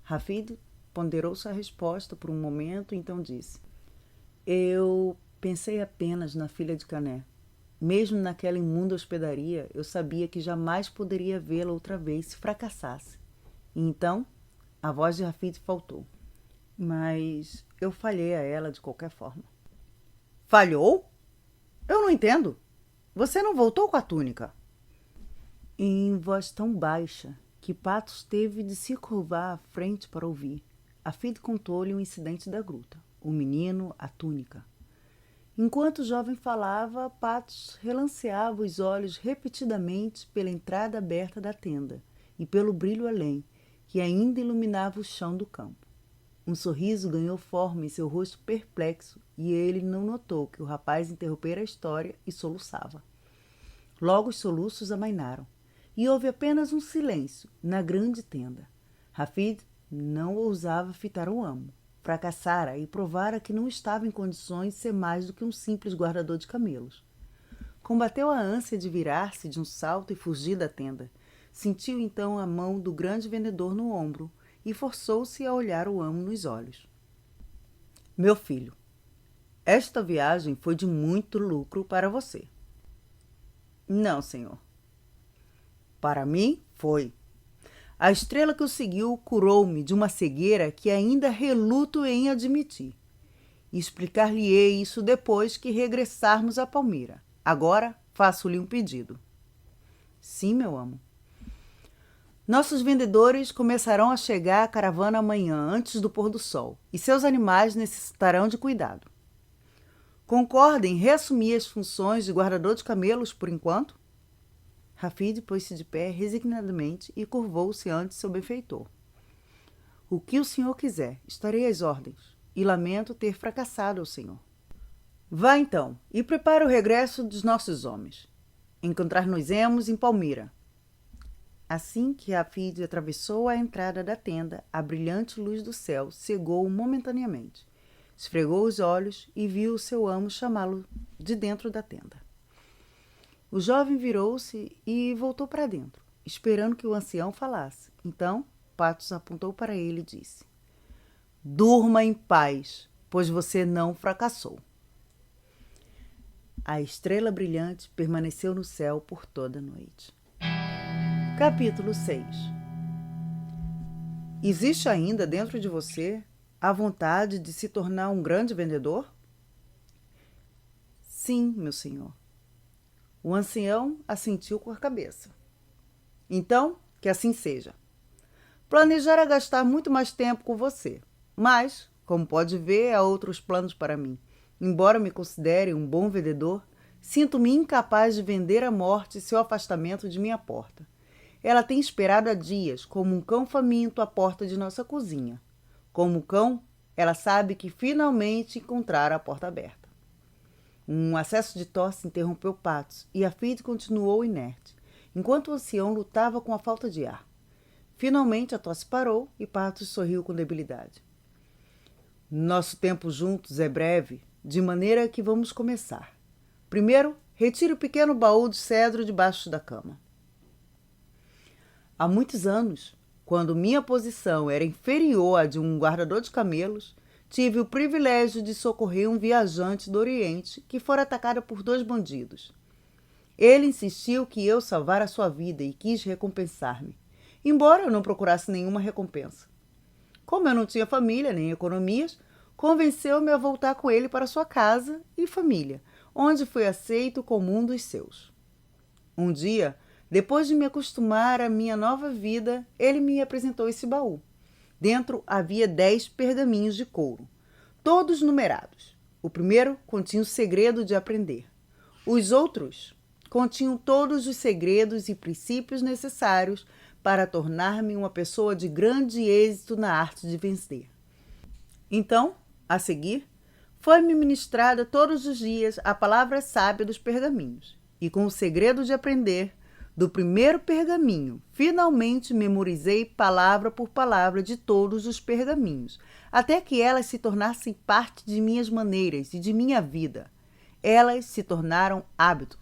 Rafid ponderou sua resposta por um momento e então disse: Eu pensei apenas na filha de Cané. Mesmo naquela imunda hospedaria, eu sabia que jamais poderia vê-la outra vez se fracassasse. E então, a voz de Rafid faltou. Mas eu falhei a ela de qualquer forma. Falhou? Eu não entendo. Você não voltou com a túnica? Em voz tão baixa que Patos teve de se curvar à frente para ouvir, Rafid contou-lhe o incidente da gruta, o menino, a túnica. Enquanto o jovem falava, Patos relanceava os olhos repetidamente pela entrada aberta da tenda e pelo brilho além, que ainda iluminava o chão do campo. Um sorriso ganhou forma em seu rosto perplexo e ele não notou que o rapaz interrompera a história e soluçava. Logo os soluços amainaram e houve apenas um silêncio na grande tenda. Rafid não ousava fitar o amo. Fracassara e provara que não estava em condições de ser mais do que um simples guardador de camelos. Combateu a ânsia de virar-se de um salto e fugir da tenda. Sentiu então a mão do grande vendedor no ombro e forçou-se a olhar o amo nos olhos. Meu filho, esta viagem foi de muito lucro para você. Não, senhor. Para mim, foi. A estrela que o seguiu curou-me de uma cegueira que ainda reluto em admitir. Explicar-lhe-ei isso depois que regressarmos a Palmira. Agora, faço-lhe um pedido. Sim, meu amo. Nossos vendedores começarão a chegar à caravana amanhã, antes do pôr do sol, e seus animais necessitarão de cuidado. Concorda em reassumir as funções de guardador de camelos por enquanto? Rafid pôs-se de pé resignadamente e curvou-se ante seu benfeitor. O que o senhor quiser, estarei às ordens, e lamento ter fracassado ao senhor. Vá então, e prepare o regresso dos nossos homens. Encontrar-nos-emos em Palmira. Assim que Rafid atravessou a entrada da tenda, a brilhante luz do céu cegou-o momentaneamente. Esfregou os olhos e viu o seu amo chamá-lo de dentro da tenda. O jovem virou-se e voltou para dentro, esperando que o ancião falasse. Então, Patos apontou para ele e disse: Durma em paz, pois você não fracassou. A estrela brilhante permaneceu no céu por toda a noite. Capítulo 6. Existe ainda dentro de você a vontade de se tornar um grande vendedor? Sim, meu senhor. O ancião assentiu com a cabeça. Então, que assim seja. Planejara gastar muito mais tempo com você, mas, como pode ver, há outros planos para mim. Embora me considere um bom vendedor, sinto-me incapaz de vender à morte seu afastamento de minha porta. Ela tem esperado há dias, como um cão faminto à porta de nossa cozinha. Como cão, ela sabe que finalmente encontrara a porta aberta. Um acesso de tosse interrompeu Patos e Rafid continuou inerte, enquanto o ancião lutava com a falta de ar. Finalmente a tosse parou e Patos sorriu com debilidade. Nosso tempo juntos é breve, de maneira que vamos começar. Primeiro, retire o pequeno baú de cedro debaixo da cama. Há muitos anos, quando minha posição era inferior à de um guardador de camelos, tive o privilégio de socorrer um viajante do Oriente que fora atacado por 2 bandidos. Ele insistiu que eu salvara sua vida e quis recompensar-me, embora eu não procurasse nenhuma recompensa. Como eu não tinha família nem economias, convenceu-me a voltar com ele para sua casa e família, onde fui aceito como um dos seus. Um dia, depois de me acostumar à minha nova vida, ele me apresentou esse baú. Dentro havia 10 pergaminhos de couro, todos numerados. O primeiro continha o segredo de aprender. Os outros continham todos os segredos e princípios necessários para tornar-me uma pessoa de grande êxito na arte de vencer. Então, a seguir, foi-me ministrada todos os dias a palavra sábia dos pergaminhos, e com o segredo de aprender do primeiro pergaminho, finalmente memorizei palavra por palavra de todos os pergaminhos, até que elas se tornassem parte de minhas maneiras e de minha vida. Elas se tornaram hábito.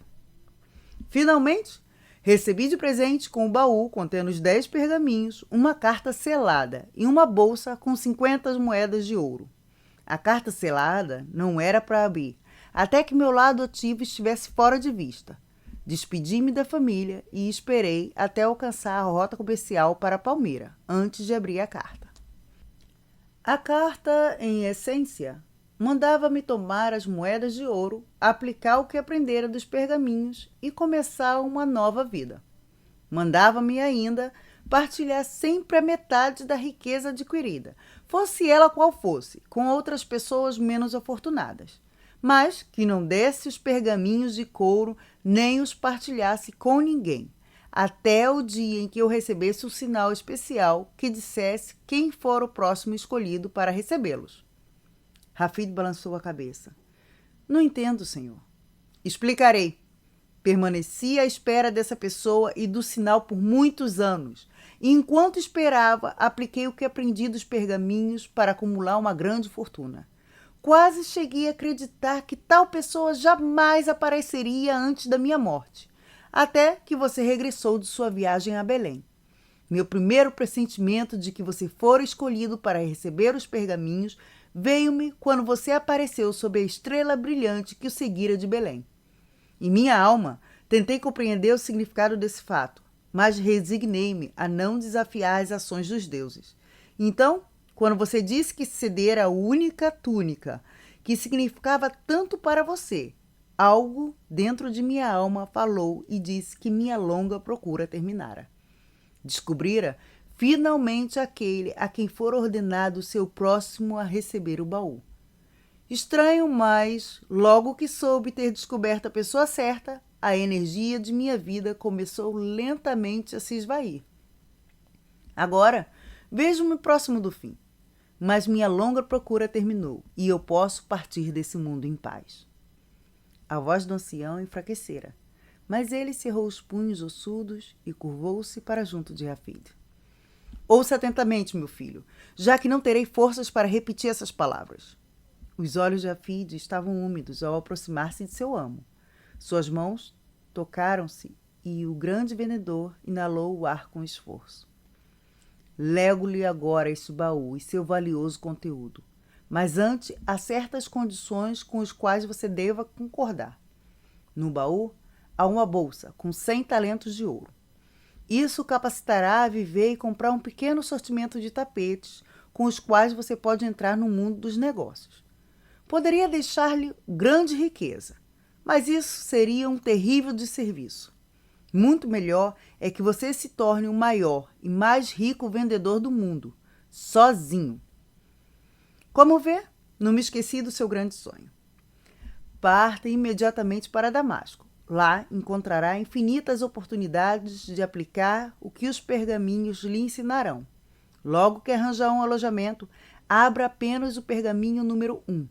Finalmente, recebi de presente com o baú contendo os 10 pergaminhos, uma carta selada e uma bolsa com 50 moedas de ouro. A carta selada não era para abrir, até que meu lado ativo estivesse fora de vista. Despedi-me da família e esperei até alcançar a rota comercial para Palmeira, antes de abrir a carta. A carta, em essência, mandava-me tomar as moedas de ouro, aplicar o que aprendera dos pergaminhos e começar uma nova vida. Mandava-me ainda partilhar sempre a metade da riqueza adquirida, fosse ela qual fosse, com outras pessoas menos afortunadas, mas que não desse os pergaminhos de couro nem os partilhasse com ninguém, até o dia em que eu recebesse o sinal especial que dissesse quem fora o próximo escolhido para recebê-los. Hafid balançou a cabeça. Não entendo, senhor. Explicarei. Permaneci à espera dessa pessoa e do sinal por muitos anos, e enquanto esperava, apliquei o que aprendi dos pergaminhos para acumular uma grande fortuna. Quase cheguei a acreditar que tal pessoa jamais apareceria antes da minha morte, até que você regressou de sua viagem a Belém. Meu primeiro pressentimento de que você fora escolhido para receber os pergaminhos veio-me quando você apareceu sob a estrela brilhante que o seguira de Belém. Em minha alma, tentei compreender o significado desse fato, mas resignei-me a não desafiar as ações dos deuses. Então, quando você disse que cedera a única túnica que significava tanto para você, algo dentro de minha alma falou e disse que minha longa procura terminara. Descobrira finalmente aquele a quem for ordenado ser o próximo a receber o baú. Estranho, mas, logo que soube ter descoberto a pessoa certa, a energia de minha vida começou lentamente a se esvair. Agora, vejo-me próximo do fim, mas minha longa procura terminou e eu posso partir desse mundo em paz. A voz do ancião enfraquecera, mas ele cerrou os punhos ossudos e curvou-se para junto de Hafid. Ouça atentamente, meu filho, já que não terei forças para repetir essas palavras. Os olhos de Hafid estavam úmidos ao aproximar-se de seu amo. Suas mãos tocaram-se e o grande vendedor inalou o ar com esforço. Lego-lhe agora este baú e seu valioso conteúdo, mas antes há certas condições com as quais você deva concordar. No baú há uma bolsa com 100 talentos de ouro. Isso capacitará a viver e comprar um pequeno sortimento de tapetes com os quais você pode entrar no mundo dos negócios. Poderia deixar-lhe grande riqueza, mas isso seria um terrível desserviço. Muito melhor é que você se torne o maior e mais rico vendedor do mundo, sozinho. Como vê, não me esqueci do seu grande sonho. Parta imediatamente para Damasco. Lá encontrará infinitas oportunidades de aplicar o que os pergaminhos lhe ensinarão. Logo que arranjar um alojamento, abra apenas o pergaminho número 1.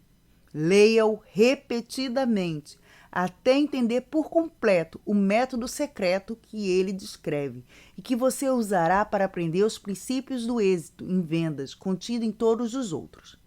Leia-o repetidamente, até entender por completo o método secreto que ele descreve e que você usará para aprender os princípios do êxito em vendas contido em todos os outros.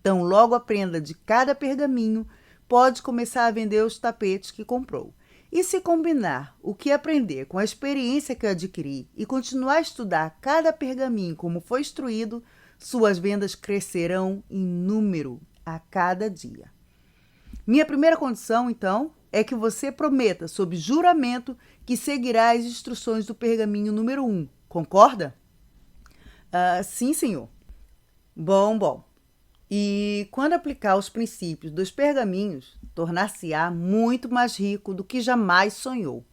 Então, logo aprenda de cada pergaminho, pode começar a vender os tapetes que comprou. E se combinar o que aprender com a experiência que adquiri e continuar a estudar cada pergaminho como foi instruído, Suas vendas crescerão em número a cada dia. Minha primeira condição, então, é que você prometa, sob juramento, que seguirá as instruções do pergaminho número 1. Concorda? Sim, senhor. Bom. E quando aplicar os princípios dos pergaminhos, tornar-se-á muito mais rico do que jamais sonhou.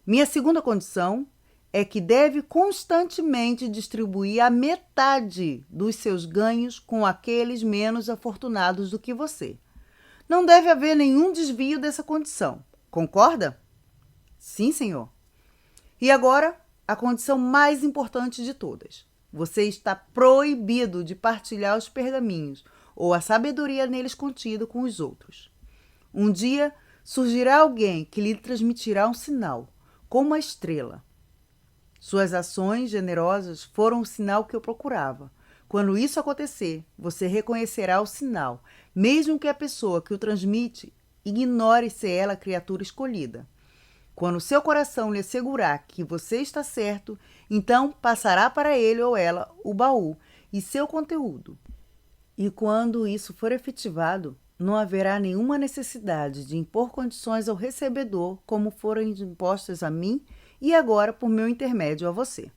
Minha segunda condição é que deve constantemente distribuir a metade dos seus ganhos com aqueles menos afortunados do que você. Não deve haver nenhum desvio dessa condição. Concorda? Sim, senhor. E agora, a condição mais importante de todas. Você está proibido de partilhar os pergaminhos ou a sabedoria neles contida com os outros. Um dia surgirá alguém que lhe transmitirá um sinal, como uma estrela. Suas ações generosas foram o sinal que eu procurava. Quando isso acontecer, você reconhecerá o sinal, mesmo que a pessoa que o transmite ignore ser ela a criatura escolhida. Quando seu coração lhe assegurar que você está certo, então passará para ele ou ela o baú e seu conteúdo. E quando isso for efetivado, não haverá nenhuma necessidade de impor condições ao recebedor como foram impostas a mim e agora por meu intermédio a você.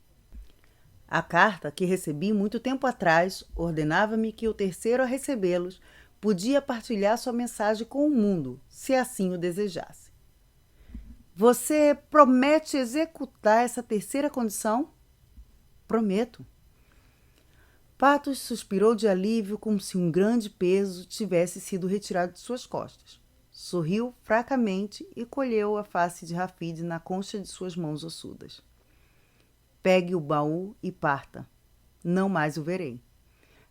A carta que recebi muito tempo atrás ordenava-me que o terceiro a recebê-los podia partilhar sua mensagem com o mundo, se assim o desejasse. Você promete executar essa terceira condição? Prometo. Patos suspirou de alívio como se um grande peso tivesse sido retirado de suas costas. Sorriu fracamente e colheu a face de Rafid na concha de suas mãos ossudas. Pegue o baú e parta. Não mais o verei.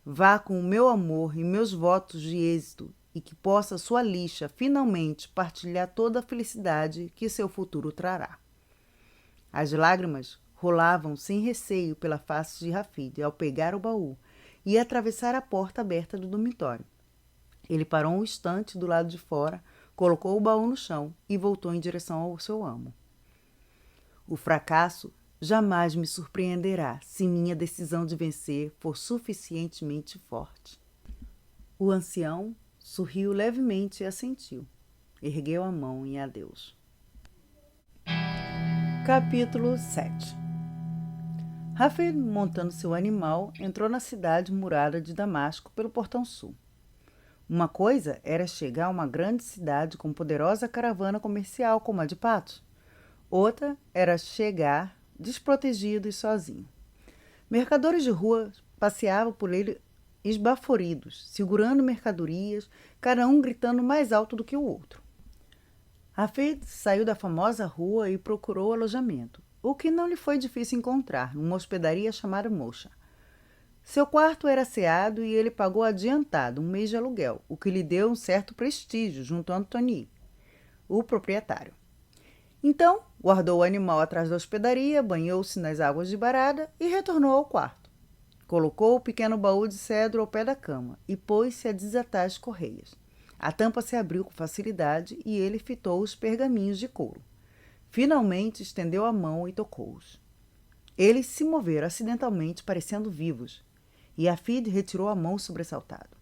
Vá com o meu amor e meus votos de êxito e que possa sua lixa finalmente partilhar toda a felicidade que seu futuro trará. As lágrimas rolavam sem receio pela face de Rafid ao pegar o baú e atravessar a porta aberta do dormitório. Ele parou um instante do lado de fora, colocou o baú no chão e voltou em direção ao seu amo. O fracasso jamais me surpreenderá se minha decisão de vencer for suficientemente forte. O ancião sorriu levemente e assentiu. Ergueu a mão em adeus. Capítulo 7. Rafid, montando seu animal, entrou na cidade murada de Damasco pelo portão sul. Uma coisa era chegar a uma grande cidade com poderosa caravana comercial como a de Patos. Outra era chegar desprotegido e sozinho. Mercadores de rua passeavam por ele esbaforidos, segurando mercadorias, cada um gritando mais alto do que o outro. Rafid saiu da famosa rua e procurou alojamento, o que não lhe foi difícil encontrar, numa hospedaria chamada Mocha. Seu quarto era asseado e ele pagou adiantado 1 mês de aluguel, o que lhe deu um certo prestígio junto a Antoni, o proprietário. Então, guardou o animal atrás da hospedaria, banhou-se nas águas de Barada e retornou ao quarto. Colocou o pequeno baú de cedro ao pé da cama e pôs-se a desatar as correias. A tampa se abriu com facilidade e ele fitou os pergaminhos de couro. Finalmente estendeu a mão e tocou-os. Eles se moveram acidentalmente, parecendo vivos, e Rafid retirou a mão sobressaltado.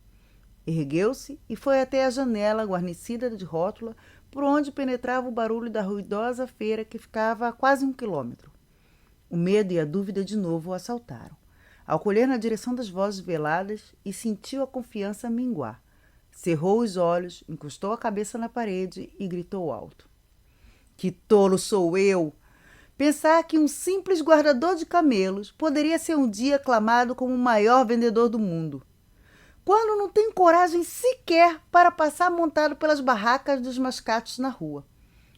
Ergueu-se e foi até a janela guarnecida de rótula, por onde penetrava o barulho da ruidosa feira que ficava a quase 1 quilômetro. O medo e a dúvida de novo o assaltaram. Ao colher na direção das vozes veladas e sentiu a confiança minguar. Cerrou os olhos, encostou a cabeça na parede e gritou alto. Que tolo sou eu! Pensar que um simples guardador de camelos poderia ser um dia aclamado como o maior vendedor do mundo. Quando não tem coragem sequer para passar montado pelas barracas dos mascates na rua.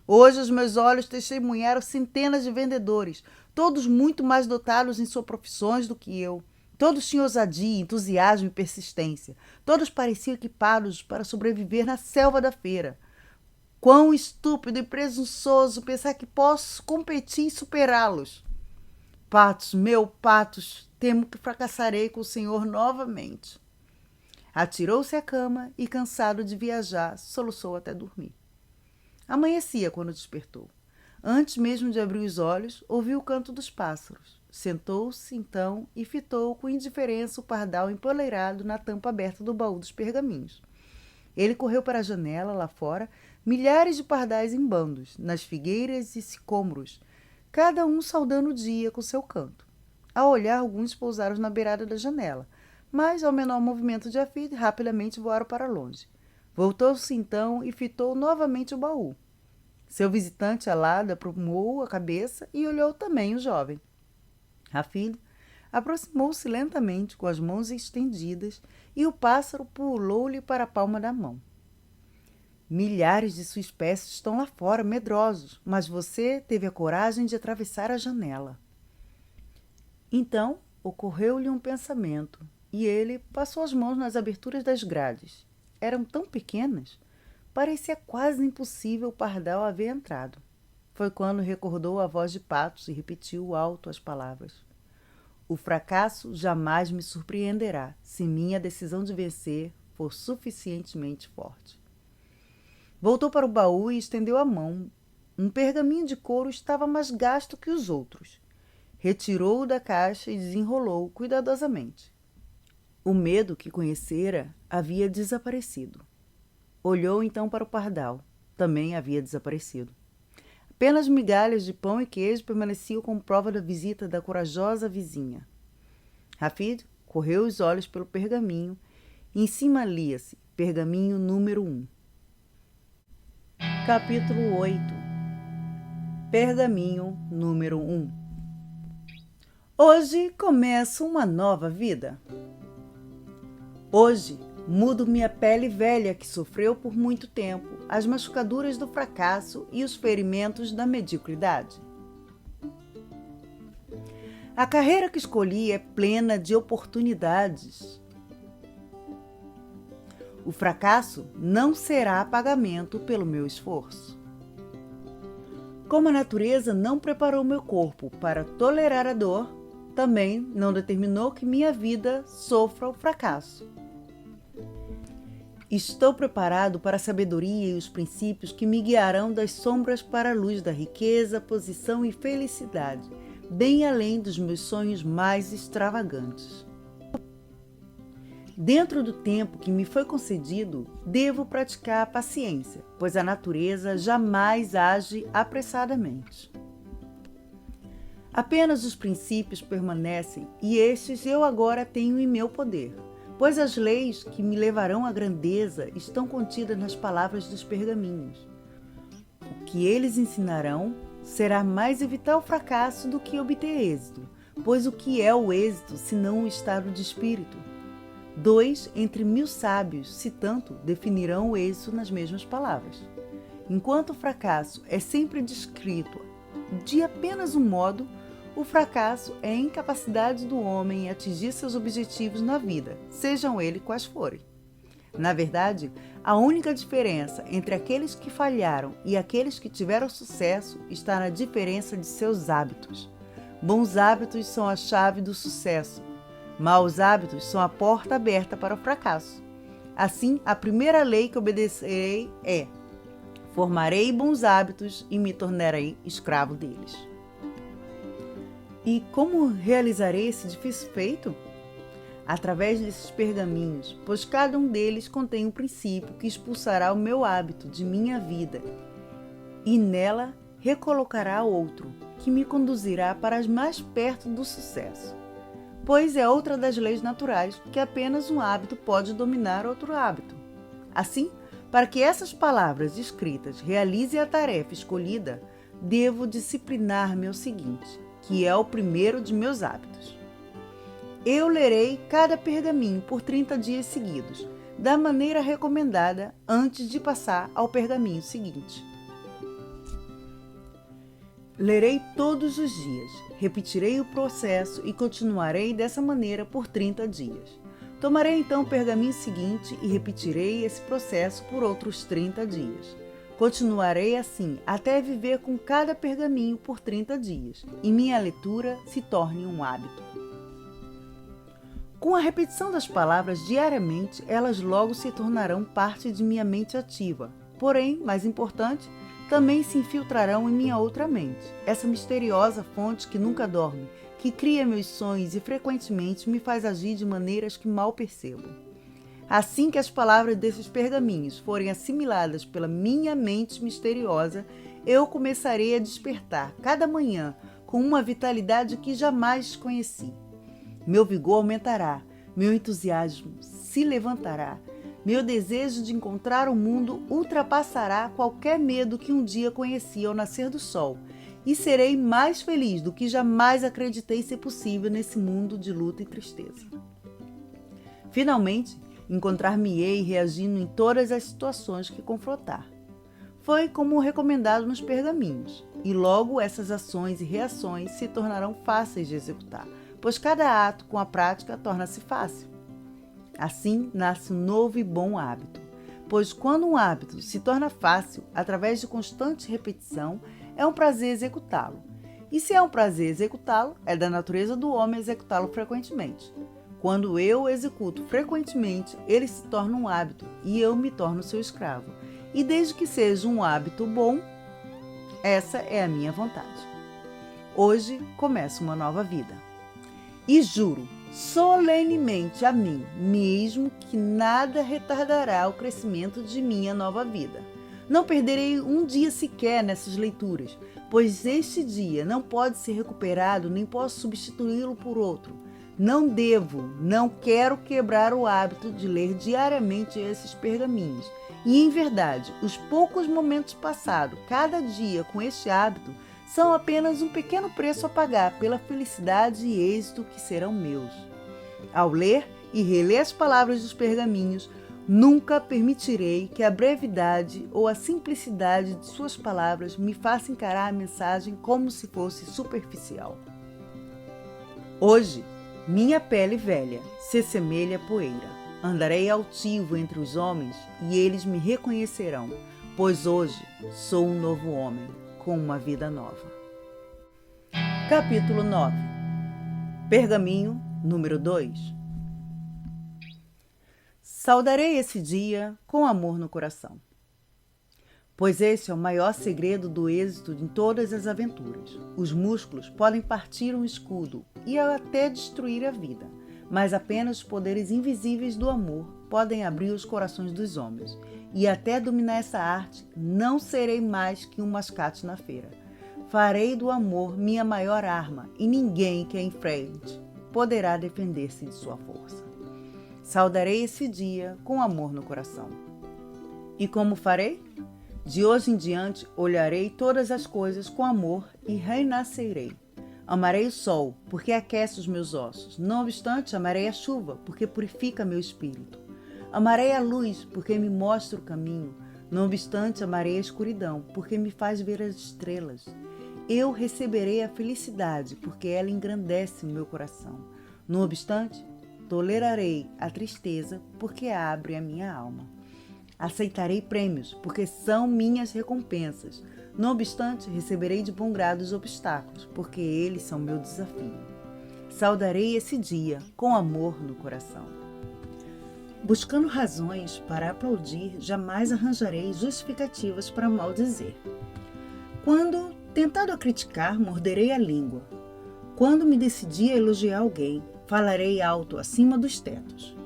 Hoje os meus olhos testemunharam centenas de vendedores, todos muito mais dotados em suas profissões do que eu. Todos tinham ousadia, entusiasmo e persistência. Todos pareciam equipados para sobreviver na selva da feira. Quão estúpido e presunçoso pensar que posso competir e superá-los. Patos, meu Patos, temo que fracassarei com o senhor novamente. Atirou-se à cama e, cansado de viajar, soluçou até dormir. Amanhecia quando despertou. Antes mesmo de abrir os olhos, ouviu o canto dos pássaros. sentou-se então e fitou com indiferença o pardal empoleirado na tampa aberta do baú dos pergaminhos. Ele correu para a janela, lá fora, milhares de pardais em bandos, nas figueiras e sicômoros, cada um saudando o dia com seu canto. Ao olhar, alguns pousaram na beirada da janela, mas, ao menor movimento de Hafid, rapidamente voaram para longe. Voltou-se então e fitou novamente o baú. Seu visitante alado aprumou a cabeça e olhou também o jovem. Hafid aproximou-se lentamente com as mãos estendidas e o pássaro pulou-lhe para a palma da mão. Milhares de sua espécie estão lá fora, medrosos, mas você teve a coragem de atravessar a janela. Então ocorreu-lhe um pensamento e ele passou as mãos nas aberturas das grades. Eram tão pequenas, parecia quase impossível o pardal haver entrado. Foi quando recordou a voz de Patos e repetiu alto as palavras. O fracasso jamais me surpreenderá se minha decisão de vencer for suficientemente forte. Voltou para o baú e estendeu a mão. Um pergaminho de couro estava mais gasto que os outros. Retirou-o da caixa e desenrolou-o cuidadosamente. O medo que conhecera havia desaparecido. Olhou então para o pardal. Também havia desaparecido. Apenas migalhas de pão e queijo permaneciam como prova da visita da corajosa vizinha. Hafid correu os olhos pelo pergaminho e em cima lia-se pergaminho número 1. Capítulo 8. Pergaminho número 1. Hoje começo uma nova vida. Hoje mudo minha pele velha que sofreu por muito tempo as machucaduras do fracasso e os ferimentos da mediocridade. A carreira que escolhi é plena de oportunidades. O fracasso não será pagamento pelo meu esforço. Como a natureza não preparou meu corpo para tolerar a dor, também não determinou que minha vida sofra o fracasso. Estou preparado para a sabedoria e os princípios que me guiarão das sombras para a luz da riqueza, posição e felicidade, bem além dos meus sonhos mais extravagantes. Dentro do tempo que me foi concedido, devo praticar a paciência, pois a natureza jamais age apressadamente. Apenas os princípios permanecem e estes eu agora tenho em meu poder, pois as leis que me levarão à grandeza estão contidas nas palavras dos pergaminhos. O que eles ensinarão será mais evitar o fracasso do que obter êxito, pois o que é o êxito senão o estado de espírito? 2 entre 1000 sábios, se tanto, definirão o êxito nas mesmas palavras. Enquanto o fracasso é sempre descrito de apenas um modo, o fracasso é a incapacidade do homem em atingir seus objetivos na vida, sejam eles quais forem. Na verdade, a única diferença entre aqueles que falharam e aqueles que tiveram sucesso está na diferença de seus hábitos. Bons hábitos são a chave do sucesso. Maus hábitos são a porta aberta para o fracasso. Assim, a primeira lei que obedecerei é: formarei bons hábitos e me tornarei escravo deles. E como realizarei esse difícil feito? Através desses pergaminhos, pois cada um deles contém um princípio que expulsará o meu hábito de minha vida e nela recolocará outro, que me conduzirá para mais perto do sucesso. Pois é outra das leis naturais que apenas um hábito pode dominar outro hábito. Assim, para que essas palavras escritas realizem a tarefa escolhida, devo disciplinar-me ao seguinte, que é o primeiro de meus hábitos. Eu lerei cada pergaminho por 30 dias seguidos, da maneira recomendada antes de passar ao pergaminho seguinte. Lerei todos os dias, repetirei o processo e continuarei dessa maneira por 30 dias. Tomarei então o pergaminho seguinte e repetirei esse processo por outros 30 dias. Continuarei assim até viver com cada pergaminho por 30 dias e minha leitura se torne um hábito. Com a repetição das palavras diariamente, elas logo se tornarão parte de minha mente ativa. Porém, mais importante, também se infiltrarão em minha outra mente, essa misteriosa fonte que nunca dorme, que cria meus sonhos e frequentemente me faz agir de maneiras que mal percebo. Assim que as palavras desses pergaminhos forem assimiladas pela minha mente misteriosa, eu começarei a despertar cada manhã com uma vitalidade que jamais conheci. Meu vigor aumentará, meu entusiasmo se levantará, meu desejo de encontrar o mundo ultrapassará qualquer medo que um dia conheci ao nascer do sol, e serei mais feliz do que jamais acreditei ser possível nesse mundo de luta e tristeza. Finalmente, encontrar-me-ei reagindo em todas as situações que confrontar. Foi como recomendado nos pergaminhos, e logo essas ações e reações se tornarão fáceis de executar, pois cada ato com a prática torna-se fácil. Assim nasce um novo e bom hábito, pois quando um hábito se torna fácil através de constante repetição, é um prazer executá-lo. E se é um prazer executá-lo, é da natureza do homem executá-lo frequentemente. Quando eu o executo frequentemente, ele se torna um hábito e eu me torno seu escravo. E desde que seja um hábito bom, essa é a minha vontade. Hoje começa uma nova vida. E juro solenemente a mim mesmo que nada retardará o crescimento de minha nova vida. Não perderei um dia sequer nessas leituras, pois este dia não pode ser recuperado nem posso substituí-lo por outro. Não quero quebrar o hábito de ler diariamente esses pergaminhos. E, em verdade, os poucos momentos passados cada dia com este hábito são apenas um pequeno preço a pagar pela felicidade e êxito que serão meus. Ao ler e reler as palavras dos pergaminhos, nunca permitirei que a brevidade ou a simplicidade de suas palavras me faça encarar a mensagem como se fosse superficial. Hoje, minha pele velha se semelha a poeira. Andarei altivo entre os homens e eles me reconhecerão, pois hoje sou um novo homem com uma vida nova. Capítulo 9. Pergaminho número 2. Saudarei esse dia com amor no coração, pois esse é o maior segredo do êxito em todas as aventuras. Os músculos podem partir um escudo e até destruir a vida, mas apenas os poderes invisíveis do amor podem abrir os corações dos homens. E até dominar essa arte, não serei mais que um mascate na feira. Farei do amor minha maior arma, e ninguém que a enfrente poderá defender-se de sua força. Saudarei esse dia com amor no coração. E como farei? De hoje em diante, olharei todas as coisas com amor e renascerei. Amarei o sol, porque aquece os meus ossos. Não obstante, amarei a chuva, porque purifica meu espírito. Amarei a luz, porque me mostra o caminho. Não obstante, amarei a escuridão, porque me faz ver as estrelas. Eu receberei a felicidade, porque ela engrandece o meu coração. Não obstante, tolerarei a tristeza, porque abre a minha alma. Aceitarei prêmios, porque são minhas recompensas. Não obstante, receberei de bom grado os obstáculos, porque eles são meu desafio. Saudarei esse dia com amor no coração. Buscando razões para aplaudir, jamais arranjarei justificativas para maldizer. Quando tentado a criticar, morderei a língua. Quando me decidi a elogiar alguém, falarei alto acima dos tetos.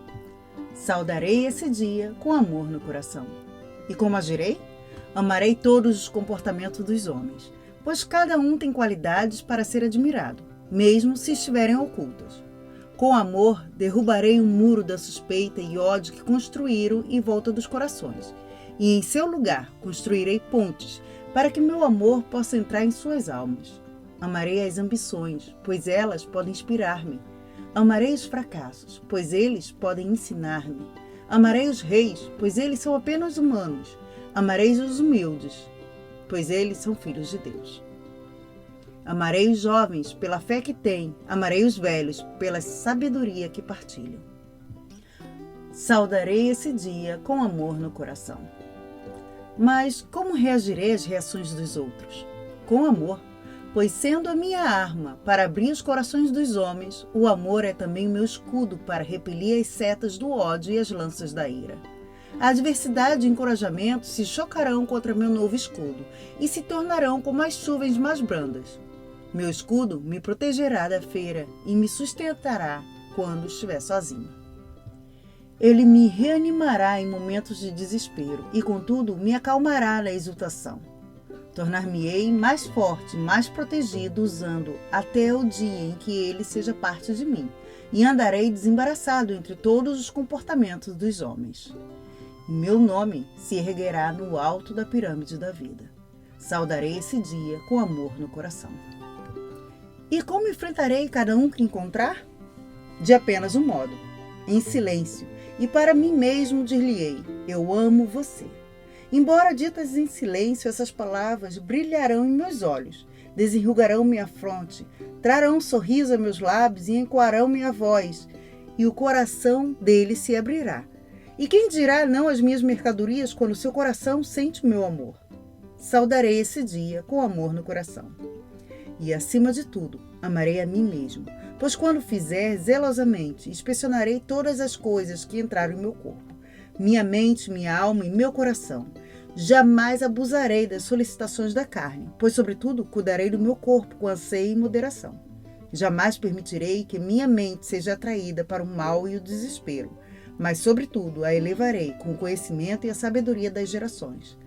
Saudarei esse dia com amor no coração. E como agirei? Amarei todos os comportamentos dos homens, pois cada um tem qualidades para ser admirado, mesmo se estiverem ocultas. Com amor, derrubarei o muro da suspeita e ódio que construíram em volta dos corações, e em seu lugar construirei pontes para que meu amor possa entrar em suas almas. Amarei as ambições, pois elas podem inspirar-me. Amarei os fracassos, pois eles podem ensinar-me. Amarei os reis, pois eles são apenas humanos. Amarei os humildes, pois eles são filhos de Deus. Amarei os jovens pela fé que têm, amarei os velhos pela sabedoria que partilham. Saudarei esse dia com amor no coração. Mas como reagirei às reações dos outros? Com amor, pois sendo a minha arma para abrir os corações dos homens, o amor é também o meu escudo para repelir as setas do ódio e as lanças da ira. A adversidade e encorajamento se chocarão contra meu novo escudo e se tornarão como as chuvens mais brandas. Meu escudo me protegerá da feira e me sustentará quando estiver sozinho. Ele me reanimará em momentos de desespero e, contudo, me acalmará na exultação. Tornar-me-ei mais forte, mais protegido, usando até o dia em que ele seja parte de mim, e andarei desembaraçado entre todos os comportamentos dos homens. Meu nome se erguerá no alto da pirâmide da vida. Saudarei esse dia com amor no coração. E como enfrentarei cada um que encontrar? De apenas um modo, em silêncio, e para mim mesmo dir-lhe-ei: eu amo você. Embora ditas em silêncio, essas palavras brilharão em meus olhos, desenrugarão minha fronte, trarão um sorriso a meus lábios e encoarão minha voz, e o coração dele se abrirá. E quem dirá não às minhas mercadorias quando seu coração sente meu amor? Saudarei esse dia com amor no coração. E, acima de tudo, amarei a mim mesmo, pois quando fizer zelosamente, inspecionarei todas as coisas que entraram em meu corpo, minha mente, minha alma e meu coração. Jamais abusarei das solicitações da carne, pois, sobretudo, cuidarei do meu corpo com anseio e moderação. Jamais permitirei que minha mente seja atraída para o mal e o desespero, mas, sobretudo, a elevarei com o conhecimento e a sabedoria das gerações.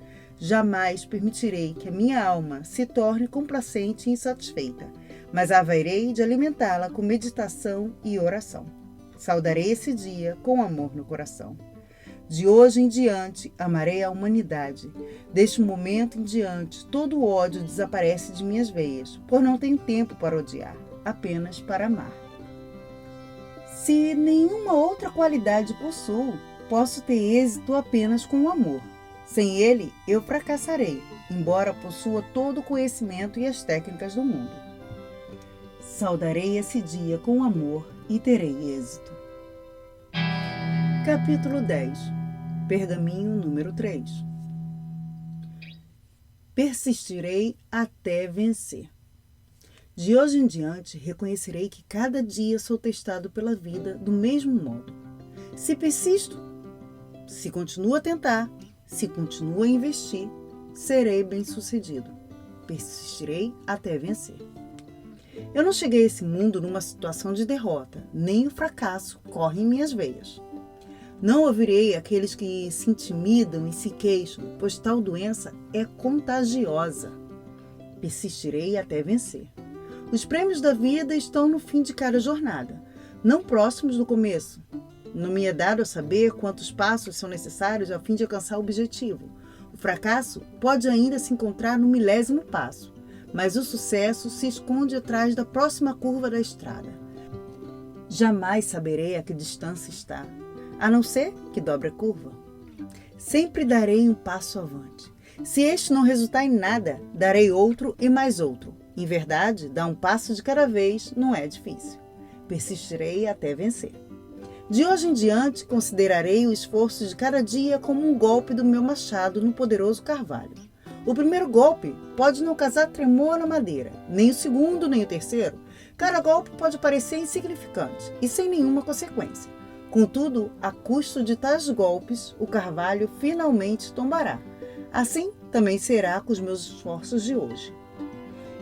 Jamais permitirei que a minha alma se torne complacente e insatisfeita, mas haverei de alimentá-la com meditação e oração. Saudarei esse dia com amor no coração. De hoje em diante, amarei a humanidade. Deste momento em diante, todo o ódio desaparece de minhas veias, pois não tenho tempo para odiar, apenas para amar. Se nenhuma outra qualidade possuo, posso ter êxito apenas com o amor. Sem ele, eu fracassarei, embora possua todo o conhecimento e as técnicas do mundo. Saudarei esse dia com amor e terei êxito. Capítulo 10. Pergaminho número 3. Persistirei até vencer. De hoje em diante, reconhecerei que cada dia sou testado pela vida do mesmo modo. Se persisto, se continuo a tentar, se continuo a investir, serei bem-sucedido. Persistirei até vencer. Eu não cheguei a esse mundo numa situação de derrota, nem o fracasso corre em minhas veias. Não ouvirei aqueles que se intimidam e se queixam, pois tal doença é contagiosa. Persistirei até vencer. Os prêmios da vida estão no fim de cada jornada, não próximos do começo. Não me é dado a saber quantos passos são necessários a fim de alcançar o objetivo. O fracasso pode ainda se encontrar no 1000º passo, mas o sucesso se esconde atrás da próxima curva da estrada. Jamais saberei a que distância está, a não ser que dobre a curva. Sempre darei um passo avante. Se este não resultar em nada, darei outro e mais outro. Em verdade, dar um passo de cada vez não é difícil. Persistirei até vencer. De hoje em diante, considerarei o esforço de cada dia como um golpe do meu machado no poderoso carvalho. O primeiro golpe pode não causar tremor na madeira, nem o segundo, nem o terceiro. Cada golpe pode parecer insignificante e sem nenhuma consequência. Contudo, a custo de tais golpes, o carvalho finalmente tombará. Assim, também será com os meus esforços de hoje.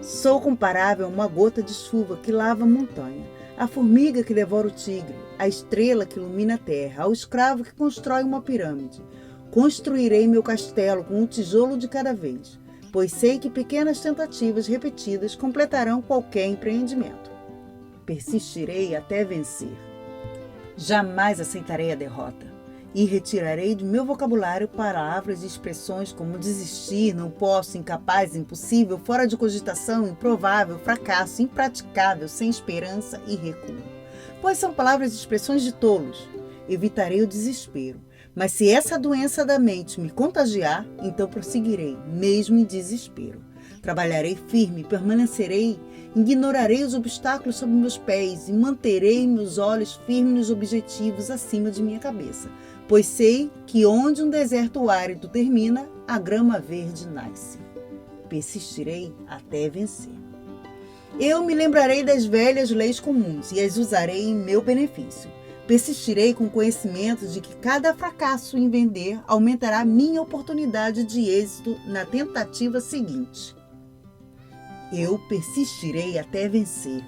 Sou comparável a uma gota de chuva que lava a montanha, a formiga que devora o tigre, a estrela que ilumina a terra, ao escravo que constrói uma pirâmide. Construirei meu castelo com um tijolo de cada vez, pois sei que pequenas tentativas repetidas completarão qualquer empreendimento. Persistirei até vencer. Jamais aceitarei a derrota e retirarei do meu vocabulário palavras e expressões como desistir, não posso, incapaz, impossível, fora de cogitação, improvável, fracasso, impraticável, sem esperança e recuo. Pois são palavras e expressões de tolos. Evitarei o desespero, mas se essa doença da mente me contagiar, então prosseguirei, mesmo em desespero. Trabalharei firme, permanecerei, ignorarei os obstáculos sob meus pés e manterei meus olhos firmes nos objetivos acima de minha cabeça, pois sei que onde um deserto árido termina, a grama verde nasce. Persistirei até vencer. Eu me lembrarei das velhas leis comuns e as usarei em meu benefício. Persistirei com o conhecimento de que cada fracasso em vender aumentará minha oportunidade de êxito na tentativa seguinte. Eu persistirei até vencer.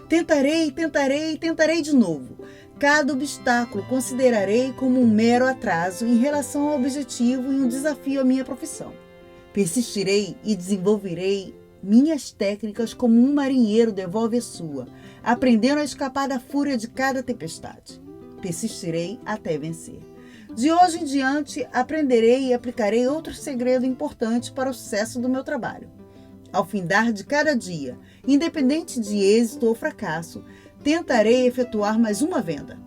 Tentarei, tentarei, tentarei de novo. Cada obstáculo considerarei como um mero atraso em relação ao objetivo e um desafio à minha profissão. Persistirei e desenvolverei minhas técnicas como um marinheiro devolve a sua, aprendendo a escapar da fúria de cada tempestade. Persistirei até vencer. De hoje em diante, aprenderei e aplicarei outro segredo importante para o sucesso do meu trabalho. Ao findar de cada dia, independente de êxito ou fracasso, tentarei efetuar mais uma venda.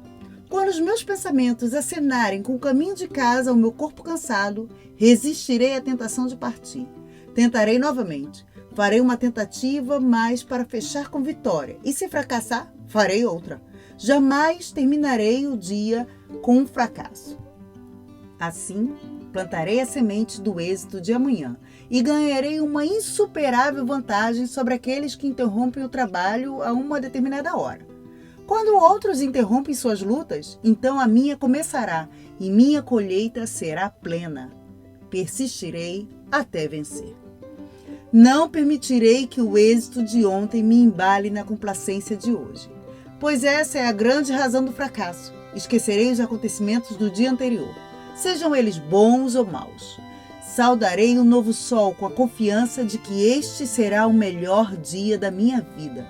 Quando os meus pensamentos acenarem com o caminho de casa ao meu corpo cansado, resistirei à tentação de partir. Tentarei novamente. Farei uma tentativa, mas para fechar com vitória. E se fracassar, farei outra. Jamais terminarei o dia com um fracasso. Assim, plantarei a semente do êxito de amanhã e ganharei uma insuperável vantagem sobre aqueles que interrompem o trabalho a uma determinada hora. Quando outros interrompem suas lutas, então a minha começará e minha colheita será plena. Persistirei até vencer. Não permitirei que o êxito de ontem me embale na complacência de hoje, pois essa é a grande razão do fracasso. Esquecerei os acontecimentos do dia anterior, sejam eles bons ou maus. Saudarei um novo sol com a confiança de que este será o melhor dia da minha vida.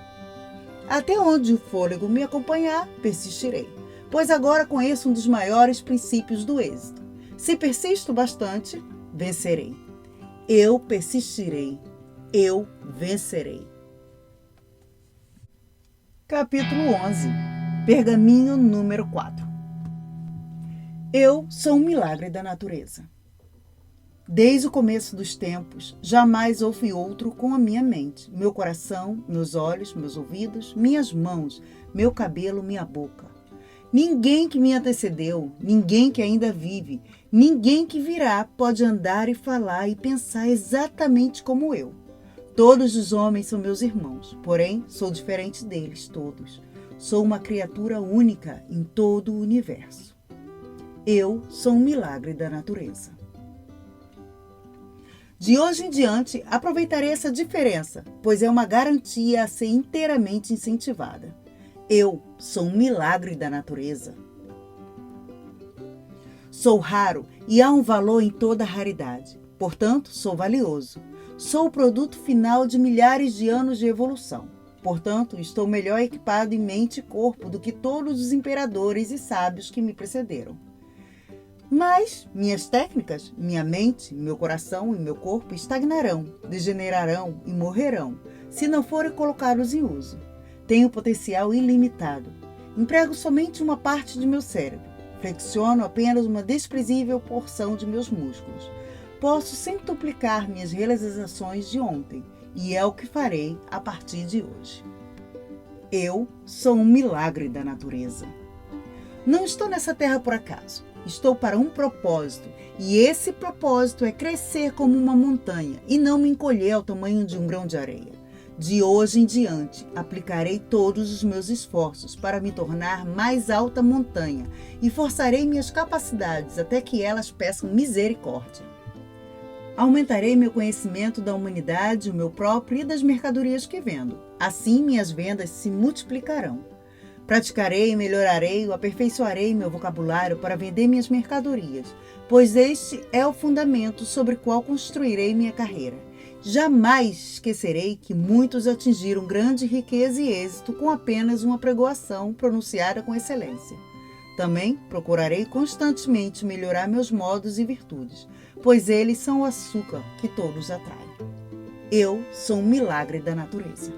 Até onde o fôlego me acompanhar, persistirei, pois agora conheço um dos maiores princípios do êxito. Se persisto bastante, vencerei. Eu persistirei. Eu vencerei. Capítulo 11. Pergaminho número 4. Eu sou um milagre da natureza. Desde o começo dos tempos, jamais houve outro com a minha mente, meu coração, meus olhos, meus ouvidos, minhas mãos, meu cabelo, minha boca. Ninguém que me antecedeu, ninguém que ainda vive, ninguém que virá pode andar e falar e pensar exatamente como eu. Todos os homens são meus irmãos, porém sou diferente deles todos. Sou uma criatura única em todo o universo. Eu sou um milagre da natureza. De hoje em diante, aproveitarei essa diferença, pois é uma garantia a ser inteiramente incentivada. Eu sou um milagre da natureza. Sou raro e há um valor em toda raridade. Portanto, sou valioso. Sou o produto final de milhares de anos de evolução. Portanto, estou melhor equipado em mente e corpo do que todos os imperadores e sábios que me precederam. Mas minhas técnicas, minha mente, meu coração e meu corpo estagnarão, degenerarão e morrerão se não forem colocados em uso. Tenho potencial ilimitado. Emprego somente uma parte de meu cérebro. Flexiono apenas uma desprezível porção de meus músculos. Posso centuplicar minhas realizações de ontem, e é o que farei a partir de hoje. Eu sou um milagre da natureza. Não estou nessa terra por acaso. Estou para um propósito, e esse propósito é crescer como uma montanha e não me encolher ao tamanho de um grão de areia. De hoje em diante, aplicarei todos os meus esforços para me tornar mais alta montanha e forçarei minhas capacidades até que elas peçam misericórdia. Aumentarei meu conhecimento da humanidade, o meu próprio e das mercadorias que vendo. Assim, minhas vendas se multiplicarão. Praticarei, melhorarei ou aperfeiçoarei meu vocabulário para vender minhas mercadorias, pois este é o fundamento sobre o qual construirei minha carreira. Jamais esquecerei que muitos atingiram grande riqueza e êxito com apenas uma pregoação pronunciada com excelência. Também procurarei constantemente melhorar meus modos e virtudes, pois eles são o açúcar que todos atraem. Eu sou um milagre da natureza.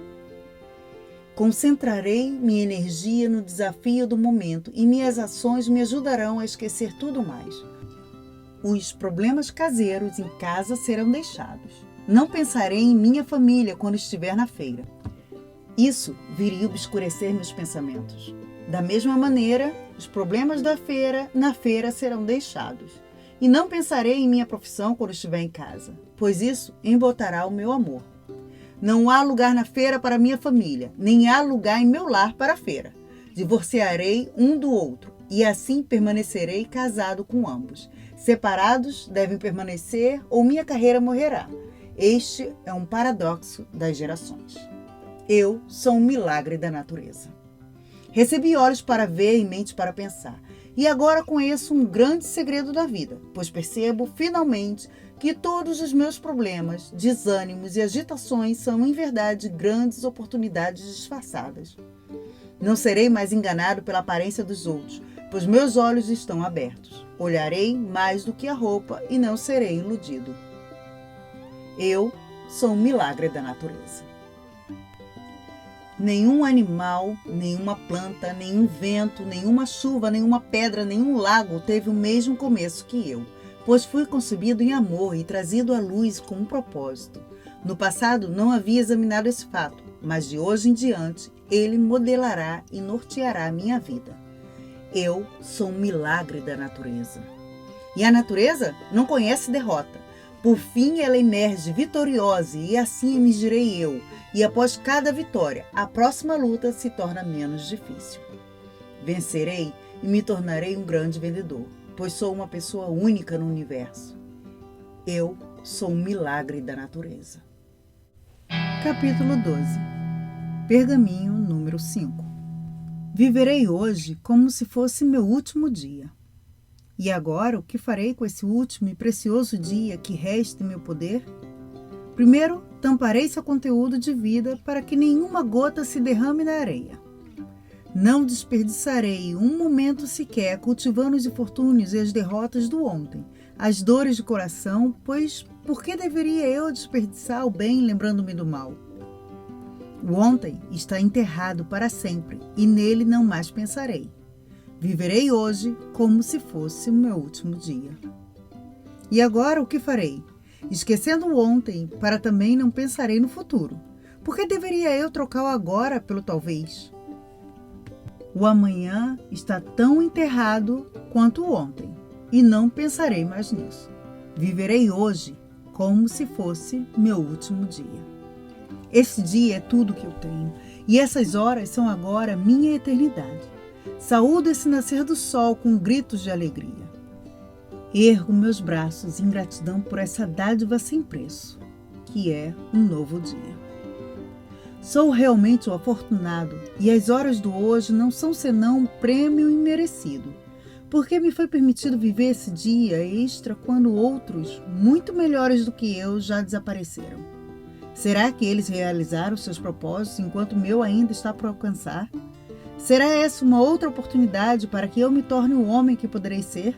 Concentrarei minha energia no desafio do momento e minhas ações me ajudarão a esquecer tudo mais. Os problemas caseiros em casa serão deixados. Não pensarei em minha família quando estiver na feira. Isso viria obscurecer meus pensamentos. Da mesma maneira, os problemas da feira na feira serão deixados. E não pensarei em minha profissão quando estiver em casa, pois isso embotará o meu amor. Não há lugar na feira para minha família, nem há lugar em meu lar para a feira. Divorciarei um do outro, e assim permanecerei casado com ambos. Separados devem permanecer ou minha carreira morrerá. Este é um paradoxo das gerações. Eu sou um milagre da natureza. Recebi olhos para ver e mente para pensar. E agora conheço um grande segredo da vida, pois percebo, finalmente, que todos os meus problemas, desânimos e agitações são, em verdade, grandes oportunidades disfarçadas. Não serei mais enganado pela aparência dos outros, pois meus olhos estão abertos. Olharei mais do que a roupa e não serei iludido. Eu sou um milagre da natureza. Nenhum animal, nenhuma planta, nenhum vento, nenhuma chuva, nenhuma pedra, nenhum lago teve o mesmo começo que eu, pois fui concebido em amor e trazido à luz com um propósito. No passado não havia examinado esse fato, mas de hoje em diante ele modelará e norteará a minha vida. Eu sou um milagre da natureza. E a natureza não conhece derrota. Por fim ela emerge vitoriosa e assim emergirei eu. E após cada vitória, a próxima luta se torna menos difícil. Vencerei e me tornarei um grande vendedor, pois sou uma pessoa única no universo. Eu sou um milagre da natureza. Capítulo 12. Pergaminho número 5. Viverei hoje como se fosse meu último dia. E agora, o que farei com esse último e precioso dia que resta em meu poder? Primeiro, tamparei seu conteúdo de vida para que nenhuma gota se derrame na areia. Não desperdiçarei um momento sequer cultivando os infortúnios e as derrotas do ontem, as dores de coração, pois por que deveria eu desperdiçar o bem lembrando-me do mal? O ontem está enterrado para sempre e nele não mais pensarei. Viverei hoje como se fosse o meu último dia. E agora o que farei? Esquecendo o ontem, para também não pensarei no futuro. Por que deveria eu trocar o agora pelo talvez? O amanhã está tão enterrado quanto o ontem, e não pensarei mais nisso. Viverei hoje como se fosse meu último dia. Esse dia é tudo que eu tenho, e essas horas são agora minha eternidade. Saúdo esse nascer do sol com gritos de alegria. Ergo meus braços em gratidão por essa dádiva sem preço, que é um novo dia. Sou realmente o afortunado e as horas do hoje não são senão um prêmio imerecido, porque me foi permitido viver esse dia extra quando outros, muito melhores do que eu, já desapareceram. Será que eles realizaram seus propósitos enquanto o meu ainda está por alcançar? Será essa uma outra oportunidade para que eu me torne o homem que poderei ser?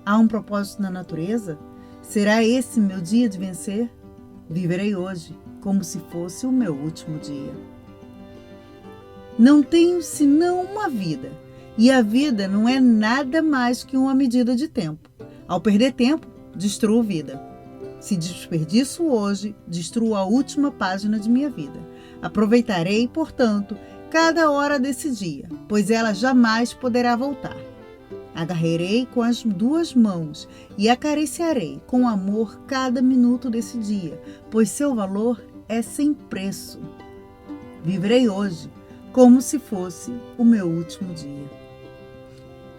Há um propósito na natureza? Será esse meu dia de vencer? Viverei hoje como se fosse o meu último dia. Não tenho senão uma vida, e a vida não é nada mais que uma medida de tempo. Ao perder tempo, destruo vida. Se desperdiço hoje, destruo a última página de minha vida. Aproveitarei, portanto, cada hora desse dia, pois ela jamais poderá voltar. Agarrarei com as duas mãos e acariciarei com amor cada minuto desse dia, pois seu valor é sem preço. Viverei hoje como se fosse o meu último dia.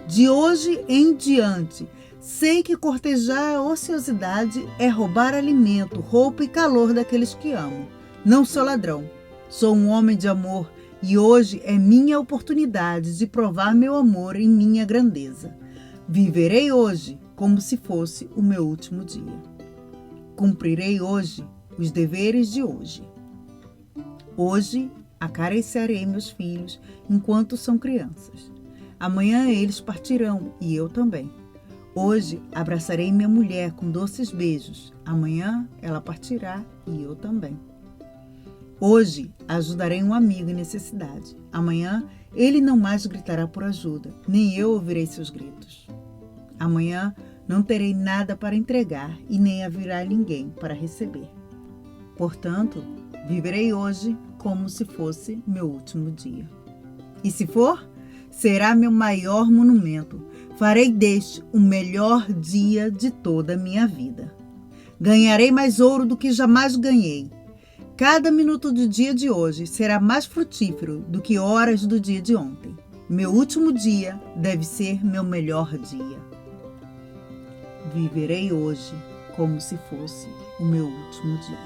De hoje em diante, sei que cortejar a ociosidade é roubar alimento, roupa e calor daqueles que amo. Não sou ladrão, sou um homem de amor. E hoje é minha oportunidade de provar meu amor em minha grandeza. Viverei hoje como se fosse o meu último dia. Cumprirei hoje os deveres de hoje. Hoje acariciarei meus filhos enquanto são crianças. Amanhã eles partirão e eu também. Hoje abraçarei minha mulher com doces beijos. Amanhã ela partirá e eu também. Hoje ajudarei um amigo em necessidade. Amanhã ele não mais gritará por ajuda, nem eu ouvirei seus gritos. Amanhã não terei nada para entregar e nem haverá ninguém para receber. Portanto, viverei hoje como se fosse meu último dia. E se for, será meu maior monumento. Farei deste o melhor dia de toda a minha vida. Ganharei mais ouro do que jamais ganhei. Cada minuto do dia de hoje será mais frutífero do que horas do dia de ontem. Meu último dia deve ser meu melhor dia. Viverei hoje como se fosse o meu último dia.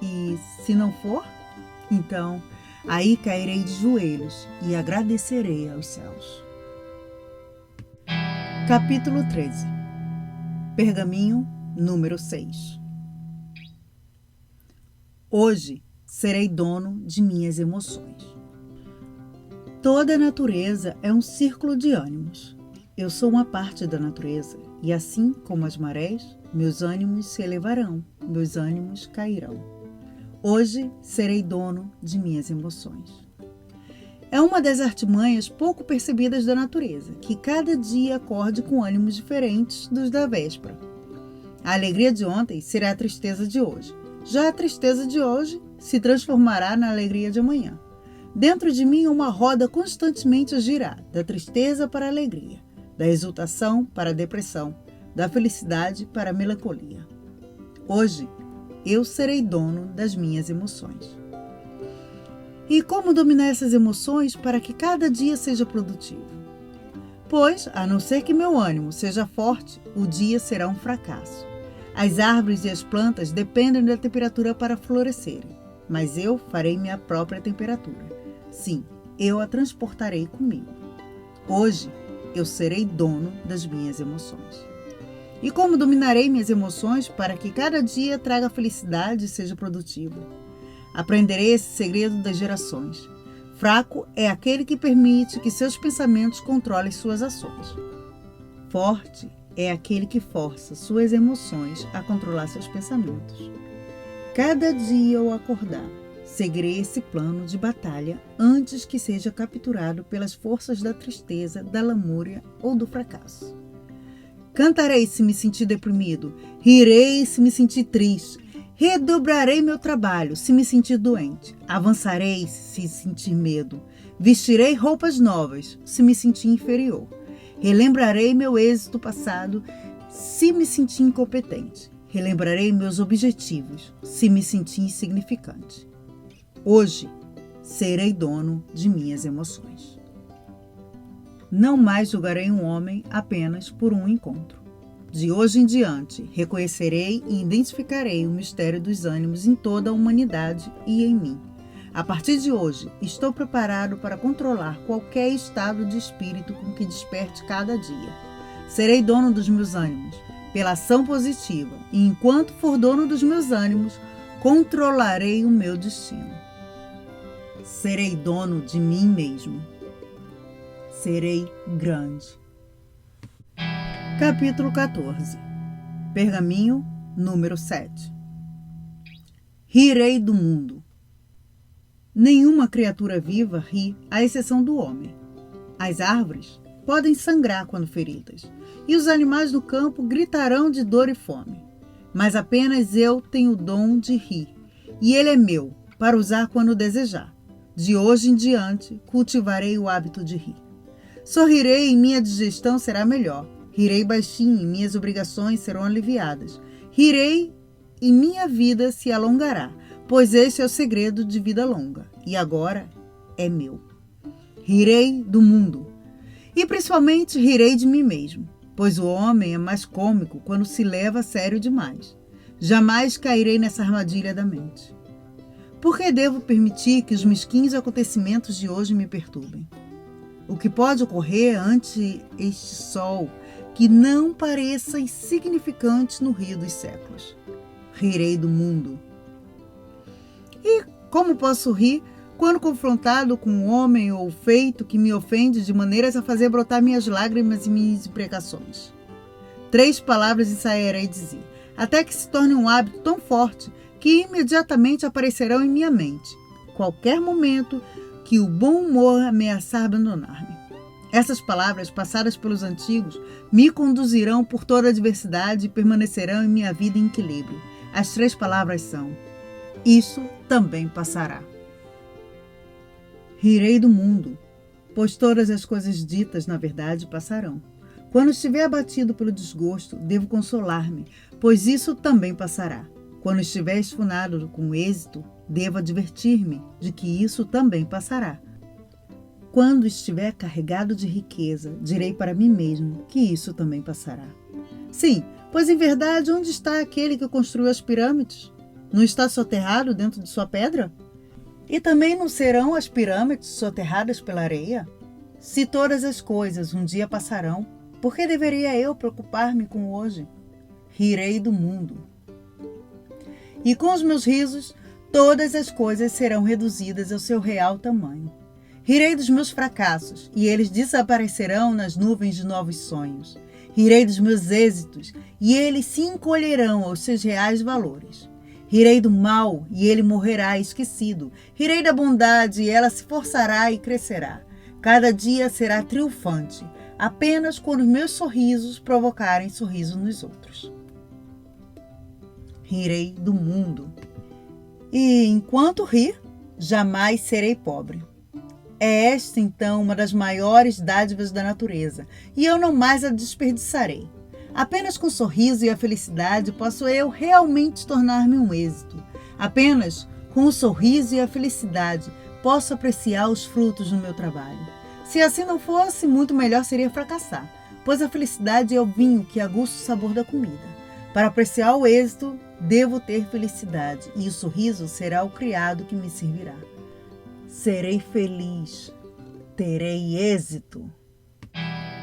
E se não for, então aí cairei de joelhos e agradecerei aos céus. Capítulo 13. Pergaminho número 6. Hoje serei dono de minhas emoções. Toda a natureza é um círculo de ânimos. Eu sou uma parte da natureza, e assim como as marés, meus ânimos se elevarão, meus ânimos cairão. Hoje serei dono de minhas emoções. É uma das artimanhas pouco percebidas da natureza, que cada dia acorde com ânimos diferentes dos da véspera. A alegria de ontem será a tristeza de hoje. Já a tristeza de hoje se transformará na alegria de amanhã. Dentro de mim uma roda constantemente a girar, da tristeza para a alegria, da exultação para a depressão, da felicidade para a melancolia. Hoje, eu serei dono das minhas emoções. E como dominar essas emoções para que cada dia seja produtivo? Pois, a não ser que meu ânimo seja forte, o dia será um fracasso. As árvores e as plantas dependem da temperatura para florescerem, mas eu farei minha própria temperatura. Sim, eu a transportarei comigo. Hoje, eu serei dono das minhas emoções. E como dominarei minhas emoções para que cada dia traga felicidade e seja produtivo? Aprenderei esse segredo das gerações. Fraco é aquele que permite que seus pensamentos controlem suas ações. Forte é aquele que força suas emoções a controlar seus pensamentos. Cada dia ao acordar, seguirei esse plano de batalha antes que seja capturado pelas forças da tristeza, da lamúria ou do fracasso. Cantarei se me sentir deprimido, rirei se me sentir triste, redobrarei meu trabalho se me sentir doente, avançarei se sentir medo, vestirei roupas novas se me sentir inferior, relembrarei meu êxito passado se me sentir incompetente, relembrarei meus objetivos se me sentir insignificante. Hoje, serei dono de minhas emoções. Não mais julgarei um homem apenas por um encontro. De hoje em diante, reconhecerei e identificarei o mistério dos ânimos em toda a humanidade e em mim. A partir de hoje, estou preparado para controlar qualquer estado de espírito com que desperte cada dia. Serei dono dos meus ânimos, pela ação positiva, e enquanto for dono dos meus ânimos, controlarei o meu destino. Serei dono de mim mesmo. Serei grande. Capítulo 14. Pergaminho número 7. Rirei do mundo. Nenhuma criatura viva ri, à exceção do homem. As árvores podem sangrar quando feridas, e os animais do campo gritarão de dor e fome. Mas apenas eu tenho o dom de rir, e ele é meu, para usar quando desejar. De hoje em diante, cultivarei o hábito de rir. Sorrirei e minha digestão será melhor. Rirei baixinho e minhas obrigações serão aliviadas. Rirei e minha vida se alongará, pois esse é o segredo de vida longa, e agora é meu. Rirei do mundo, e principalmente rirei de mim mesmo, pois o homem é mais cômico quando se leva a sério demais. Jamais cairei nessa armadilha da mente. Por que devo permitir que os mesquinhos acontecimentos de hoje me perturbem? O que pode ocorrer ante este sol que não pareça insignificante no rio dos séculos? Rirei do mundo. E como posso rir quando confrontado com um homem ou feito que me ofende de maneiras a fazer brotar minhas lágrimas e minhas imprecações? 3 palavras ensaiarei dizer, até que se torne um hábito tão forte que imediatamente aparecerão em minha mente, qualquer momento que o bom humor ameaçar abandonar-me. Essas palavras, passadas pelos antigos, me conduzirão por toda a adversidade e permanecerão em minha vida em equilíbrio. As 3 palavras são: isso também passará. Rirei do mundo, pois todas as coisas ditas, na verdade, passarão. Quando estiver abatido pelo desgosto, devo consolar-me, pois isso também passará. Quando estiver esfunado com êxito, devo advertir-me de que isso também passará. Quando estiver carregado de riqueza, direi para mim mesmo que isso também passará. Sim, Pois em verdade, onde está aquele que construiu as pirâmides? Não está soterrado dentro de sua pedra? E também não serão as pirâmides soterradas pela areia? Se todas as coisas um dia passarão, por que deveria eu preocupar-me com o hoje? Rirei do mundo. E com os meus risos, todas as coisas serão reduzidas ao seu real tamanho. Rirei dos meus fracassos, e eles desaparecerão nas nuvens de novos sonhos. Rirei dos meus êxitos, e eles se encolherão aos seus reais valores. Rirei do mal, e ele morrerá esquecido. Rirei da bondade, e ela se forçará e crescerá. Cada dia será triunfante, apenas quando meus sorrisos provocarem sorriso nos outros. Rirei do mundo. E enquanto rir, jamais serei pobre. É esta, então, uma das maiores dádivas da natureza, e eu não mais a desperdiçarei. Apenas com o sorriso e a felicidade posso eu realmente tornar-me um êxito. Apenas com o sorriso e a felicidade posso apreciar os frutos do meu trabalho. Se assim não fosse, muito melhor seria fracassar, pois a felicidade é o vinho que aguça o sabor da comida. Para apreciar o êxito, devo ter felicidade, e o sorriso será o criado que me servirá. Serei feliz, terei êxito.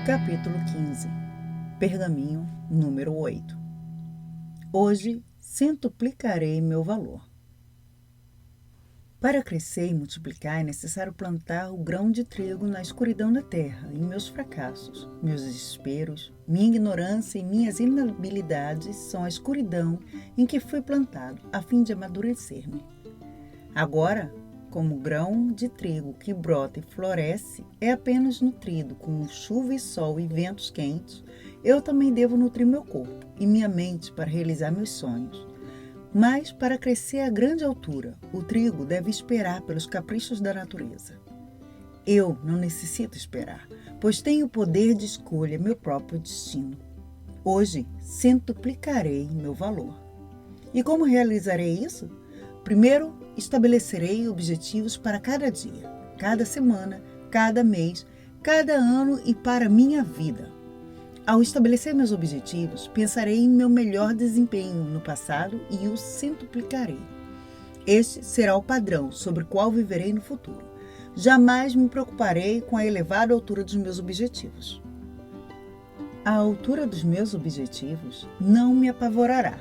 Capítulo 15. Pergaminho número 8. Hoje centuplicarei meu valor. Para crescer e multiplicar é necessário plantar o grão de trigo na escuridão da terra, em meus fracassos, meus desesperos, minha ignorância e minhas inabilidades são a escuridão em que fui plantado, a fim de amadurecer-me. Agora, como grão de trigo que brota e floresce, é apenas nutrido com chuva e sol e ventos quentes, eu também devo nutrir meu corpo e minha mente para realizar meus sonhos. Mas, para crescer a grande altura, o trigo deve esperar pelos caprichos da natureza. Eu não necessito esperar, pois tenho o poder de escolha, meu próprio destino. Hoje, centuplicarei meu valor. E como realizarei isso? Primeiro, estabelecerei objetivos para cada dia, cada semana, cada mês, cada ano e para minha vida. Ao estabelecer meus objetivos, pensarei em meu melhor desempenho no passado e os centuplicarei. Este será o padrão sobre o qual viverei no futuro. Jamais me preocuparei com a elevada altura dos meus objetivos. A altura dos meus objetivos não me apavorará,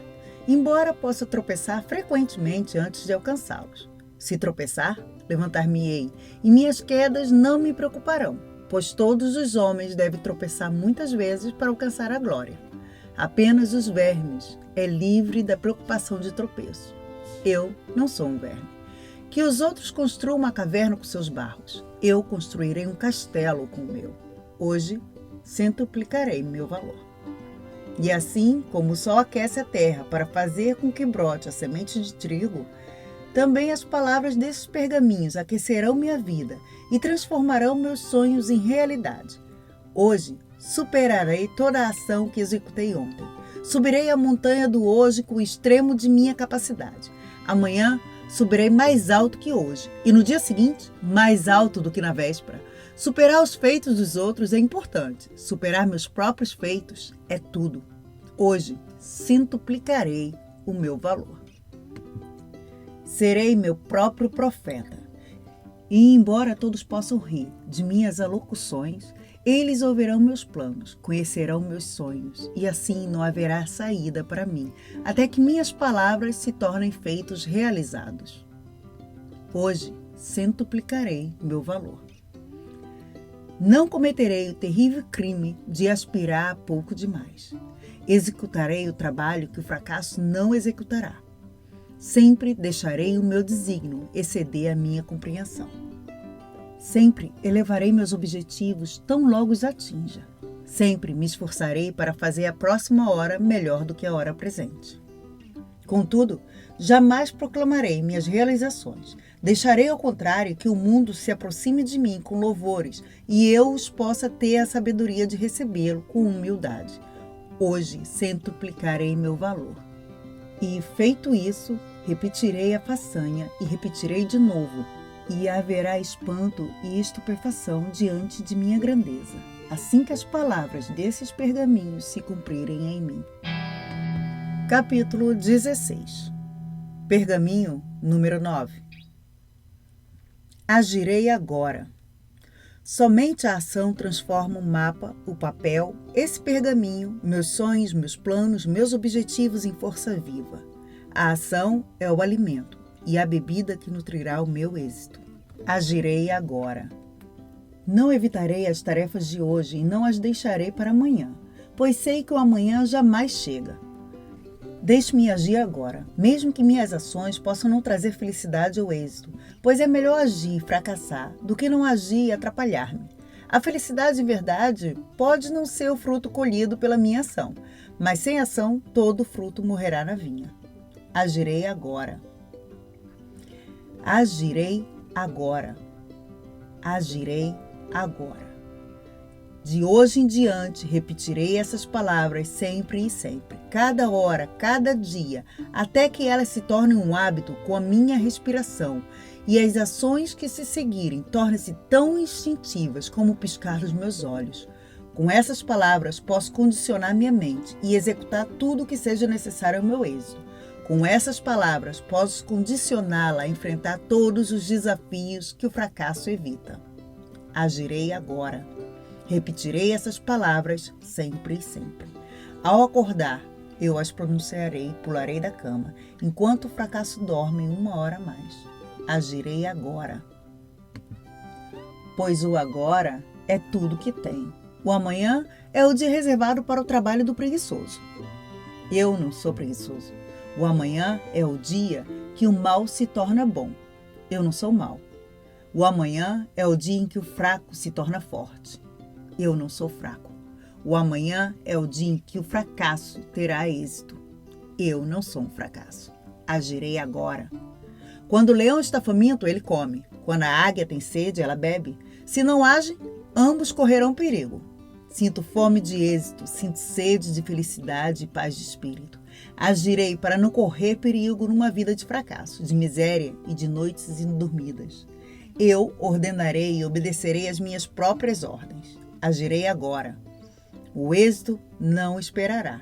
embora possa tropeçar frequentemente antes de alcançá-los. Se tropeçar, levantar-me-ei, e minhas quedas não me preocuparão, pois todos os homens devem tropeçar muitas vezes para alcançar a glória. Apenas os vermes é livre da preocupação de tropeço. Eu não sou um verme. Que os outros construam uma caverna com seus barros. Eu construirei um castelo com o meu. Hoje, centuplicarei meu valor. E assim como o sol aquece a terra para fazer com que brote a semente de trigo, também as palavras desses pergaminhos aquecerão minha vida e transformarão meus sonhos em realidade. Hoje, superarei toda a ação que executei ontem. Subirei a montanha do hoje com o extremo de minha capacidade. Amanhã, subirei mais alto que hoje. E no dia seguinte, mais alto do que na véspera. Superar os feitos dos outros é importante. Superar meus próprios feitos é tudo. Hoje, centuplicarei o meu valor. Serei meu próprio profeta. E embora todos possam rir de minhas alocuções, eles ouvirão meus planos, conhecerão meus sonhos, e assim não haverá saída para mim, até que minhas palavras se tornem feitos realizados. Hoje, centuplicarei meu valor. Não cometerei o terrível crime de aspirar a pouco demais. Executarei o trabalho que o fracasso não executará. Sempre deixarei o meu desígnio exceder a minha compreensão. Sempre elevarei meus objetivos tão logo os atinja. Sempre me esforçarei para fazer a próxima hora melhor do que a hora presente. Contudo, jamais proclamarei minhas realizações. Deixarei, ao contrário, que o mundo se aproxime de mim com louvores e eu os possa ter a sabedoria de recebê-lo com humildade. Hoje centuplicarei meu valor. E, feito isso, repetirei a façanha e repetirei de novo, e haverá espanto e estupefação diante de minha grandeza, assim que as palavras desses pergaminhos se cumprirem em mim. Capítulo 16. Pergaminho número 9. Agirei agora. Somente a ação transforma o mapa, o papel, esse pergaminho, meus sonhos, meus planos, meus objetivos em força viva. A ação é o alimento e a bebida que nutrirá o meu êxito. Agirei agora. Não evitarei as tarefas de hoje e não as deixarei para amanhã, pois sei que o amanhã jamais chega. Deixe-me agir agora, mesmo que minhas ações possam não trazer felicidade ou êxito, pois é melhor agir e fracassar do que não agir e atrapalhar-me. A felicidade de verdade pode não ser o fruto colhido pela minha ação, mas sem ação todo fruto morrerá na vinha. Agirei agora. Agirei agora. Agirei agora. De hoje em diante, repetirei essas palavras sempre e sempre, cada hora, cada dia, até que elas se tornem um hábito com a minha respiração e as ações que se seguirem tornem-se tão instintivas como o piscar dos meus olhos. Com essas palavras, posso condicionar minha mente e executar tudo o que seja necessário ao meu êxito. Com essas palavras, posso condicioná-la a enfrentar todos os desafios que o fracasso evita. Agirei agora. Repetirei essas palavras sempre e sempre. Ao acordar, eu as pronunciarei e pularei da cama, enquanto o fracasso dorme 1 hora a mais. Agirei agora. Pois o agora é tudo que tem. O amanhã é o dia reservado para o trabalho do preguiçoso. Eu não sou preguiçoso. O amanhã é o dia que o mal se torna bom. Eu não sou mau. O amanhã é o dia em que o fraco se torna forte. Eu não sou fraco. O amanhã é o dia em que o fracasso terá êxito. Eu não sou um fracasso. Agirei agora. Quando o leão está faminto, ele come. Quando a águia tem sede, ela bebe. Se não age, ambos correrão perigo. Sinto fome de êxito, sinto sede de felicidade e paz de espírito. Agirei para não correr perigo numa vida de fracasso, de miséria e de noites indormidas. Eu ordenarei e obedecerei às minhas próprias ordens. Agirei agora. O êxito não esperará.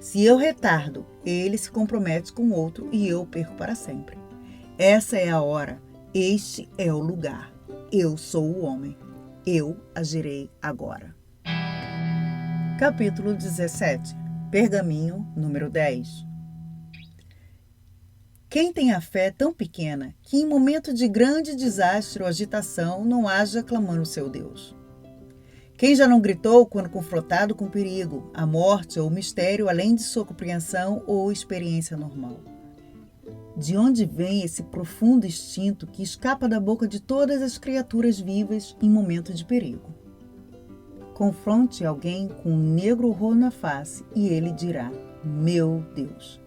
Se eu retardo, ele se compromete com outro e eu perco para sempre. Essa é a hora, este é o lugar. Eu sou o homem. Eu agirei agora. Capítulo 17. Pergaminho número 10. Quem tem a fé tão pequena que em momento de grande desastre ou agitação não haja clamando o seu Deus? Quem já não gritou quando confrontado com perigo, a morte ou o mistério além de sua compreensão ou experiência normal? De onde vem esse profundo instinto que escapa da boca de todas as criaturas vivas em momento de perigo? Confronte alguém com um negro horror na face e ele dirá: meu Deus.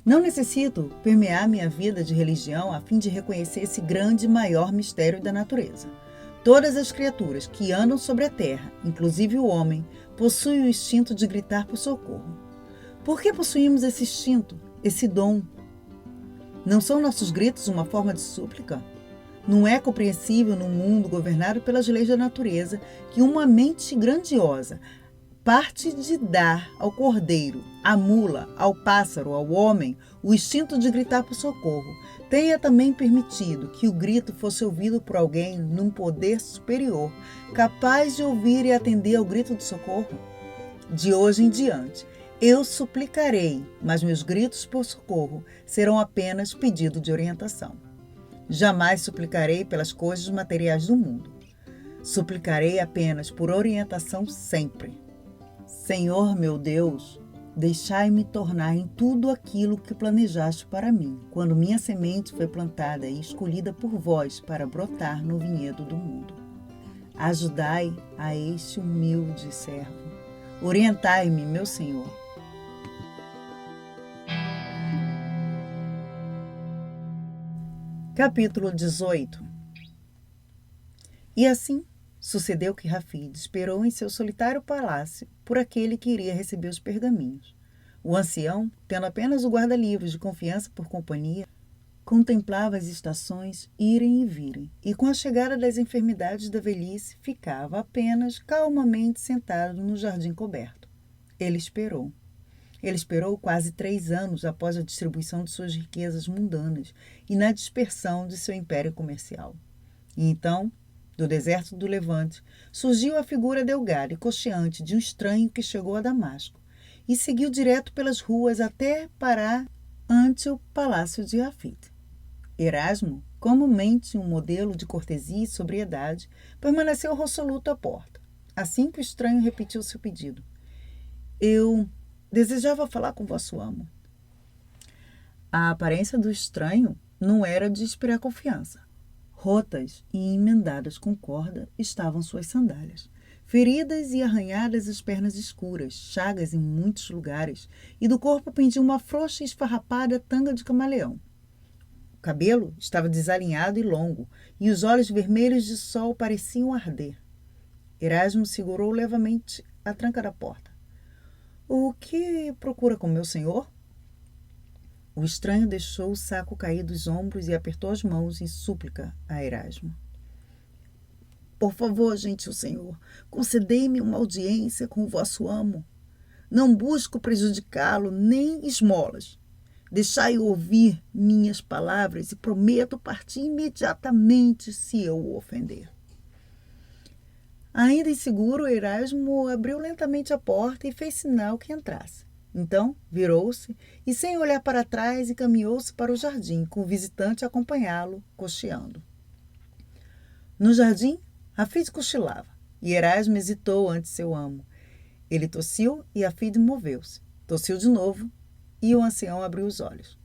Não necessito permear minha vida de religião a fim de reconhecer esse grande e maior mistério da natureza. Todas as criaturas que andam sobre a terra, inclusive o homem, possuem o instinto de gritar por socorro. Por que possuímos esse instinto, esse dom? Não são nossos gritos uma forma de súplica? Não é compreensível num mundo governado pelas leis da natureza que uma mente grandiosa parte de dar ao cordeiro, à mula, ao pássaro, ao homem, o instinto de gritar por socorro, tenha também permitido que o grito fosse ouvido por alguém num poder superior, capaz de ouvir e atender ao grito de socorro? De hoje em diante, eu suplicarei, mas meus gritos por socorro serão apenas pedido de orientação. Jamais suplicarei pelas coisas materiais do mundo. Suplicarei apenas por orientação sempre. Senhor meu Deus, deixai-me tornar em tudo aquilo que planejaste para mim, quando minha semente foi plantada e escolhida por vós para brotar no vinhedo do mundo. Ajudai a este humilde servo. Orientai-me, meu Senhor. Capítulo 18. E assim sucedeu que Rafide esperou em seu solitário palácio por aquele que iria receber os pergaminhos. O ancião, tendo apenas o guarda-livros de confiança por companhia, contemplava as estações irem e virem, e com a chegada das enfermidades da velhice, ficava apenas calmamente sentado no jardim coberto. Ele esperou. Ele esperou quase 3 anos após a distribuição de suas riquezas mundanas e na dispersão de seu império comercial. E então, do deserto do Levante, surgiu a figura delgada e coxeante de um estranho que chegou a Damasco e seguiu direto pelas ruas até parar ante o palácio de Rafid. Erasmo, comumente um modelo de cortesia e sobriedade, permaneceu resoluto à porta, assim que o estranho repetiu seu pedido. Eu desejava falar com vosso amo. A aparência do estranho não era de inspirar confiança. Rotas e emendadas com corda estavam suas sandálias. Feridas e arranhadas as pernas escuras, chagas em muitos lugares, e do corpo pendia uma frouxa e esfarrapada tanga de camaleão. O cabelo estava desalinhado e longo, e os olhos vermelhos de sol pareciam arder. Erasmo segurou levemente a tranca da porta. O que procura com meu senhor? O estranho deixou o saco cair dos ombros e apertou as mãos em súplica a Erasmo. Por favor, gentil senhor, concedei-me uma audiência com o vosso amo. Não busco prejudicá-lo nem esmolas. Deixai-o ouvir minhas palavras e prometo partir imediatamente se eu o ofender. Ainda inseguro, Erasmo abriu lentamente a porta e fez sinal que entrasse. Então, virou-se e, sem olhar para trás, encaminhou-se para o jardim, com o visitante a acompanhá-lo, cocheando. No jardim, Rafid cochilava, e Erasmo hesitou ante seu amo. Ele tossiu e Rafid moveu-se. Tossiu de novo e o ancião abriu os olhos.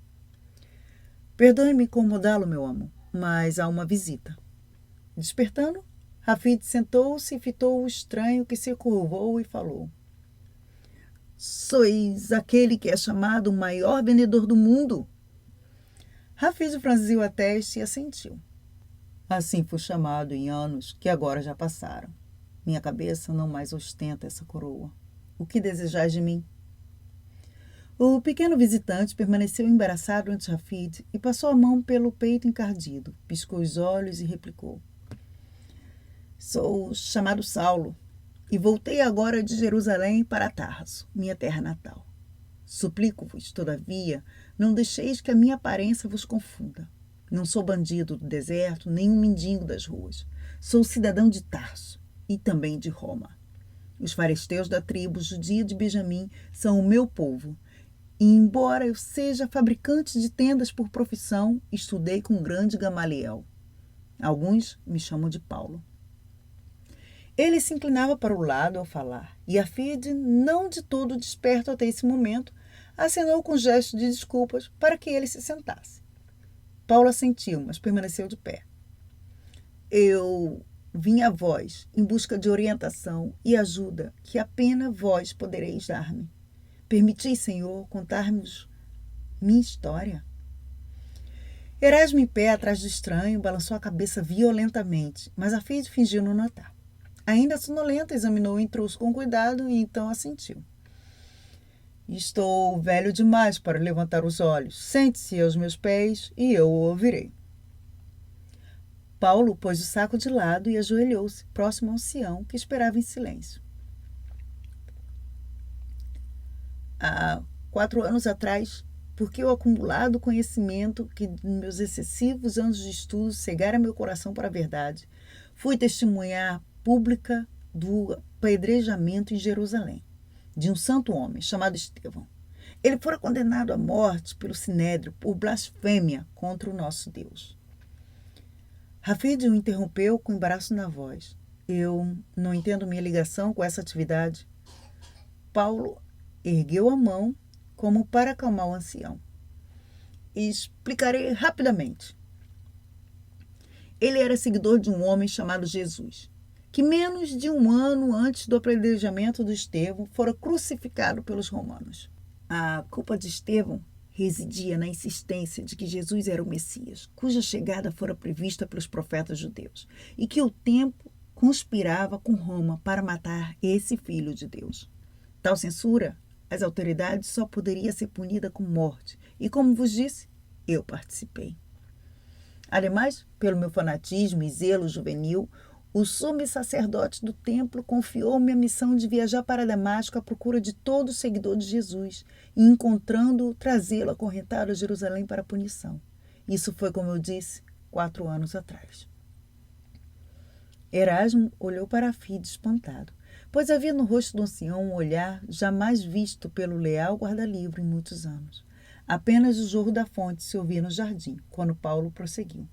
Perdoe-me incomodá-lo, meu amo, mas há uma visita. Despertando, Rafid sentou-se e fitou o estranho que se curvou e falou. Sois aquele que é chamado o maior vendedor do mundo? Rafid franziu a testa e assentiu. Assim fui chamado em anos que agora já passaram. Minha cabeça não mais ostenta essa coroa. O que desejais de mim? O pequeno visitante permaneceu embaraçado ante Rafid e passou a mão pelo peito encardido, piscou os olhos e replicou. Sou chamado Saulo e voltei agora de Jerusalém para Tarso, minha terra natal. Suplico-vos, todavia, não deixeis que a minha aparência vos confunda. Não sou bandido do deserto, nem um mendigo das ruas. Sou cidadão de Tarso e também de Roma. Os faristeus da tribo judia de Benjamim são o meu povo, e embora eu seja fabricante de tendas por profissão, estudei com o grande Gamaliel. Alguns me chamam de Paulo. Ele se inclinava para o lado ao falar, e Rafid, não de todo desperto até esse momento, acenou com gesto de desculpas para que ele se sentasse. Paulo assentiu, mas permaneceu de pé. Eu vim a vós em busca de orientação e ajuda que apenas vós podereis dar-me. Permitis, Senhor, contar-nos minha história? Erasmo em pé atrás do estranho balançou a cabeça violentamente, mas Rafid fingiu não notar. Ainda sonolenta, examinou o intruso com cuidado e então assentiu. Estou velho demais para levantar os olhos. Sente-se aos meus pés e eu o ouvirei. Paulo pôs o saco de lado e ajoelhou-se, próximo ao ancião, que esperava em silêncio. Há 4 anos atrás, porque o acumulado conhecimento que meus excessivos anos de estudo cegara meu coração para a verdade, fui testemunhar pública do apedrejamento em Jerusalém, de um santo homem chamado Estevão. Ele fora condenado à morte pelo Sinédrio por blasfêmia contra o nosso Deus. Rafid o interrompeu com embaraço na voz. Eu não entendo minha ligação com essa atividade. Paulo ergueu a mão como para acalmar o ancião. Explicarei rapidamente. Ele era seguidor de um homem chamado Jesus, que menos de 1 ano antes do apedrejamento do Estevão fora crucificado pelos romanos. A culpa de Estevão residia na insistência de que Jesus era o Messias, cuja chegada fora prevista pelos profetas judeus, e que o tempo conspirava com Roma para matar esse filho de Deus. Tal censura, as autoridades só poderia ser punida com morte, e como vos disse, eu participei. Ademais, pelo meu fanatismo e zelo juvenil, O sumo sacerdote do templo confiou-me a missão de viajar para Damasco à procura de todo seguidor de Jesus e, encontrando-o, trazê-lo acorrentado a Jerusalém para a punição. Isso foi, como eu disse, 4 anos atrás. Erasmo olhou para a filha espantado, pois havia no rosto do ancião um olhar jamais visto pelo leal guarda-livro em muitos anos. Apenas o jorro da fonte se ouvia no jardim, quando Paulo prosseguiu.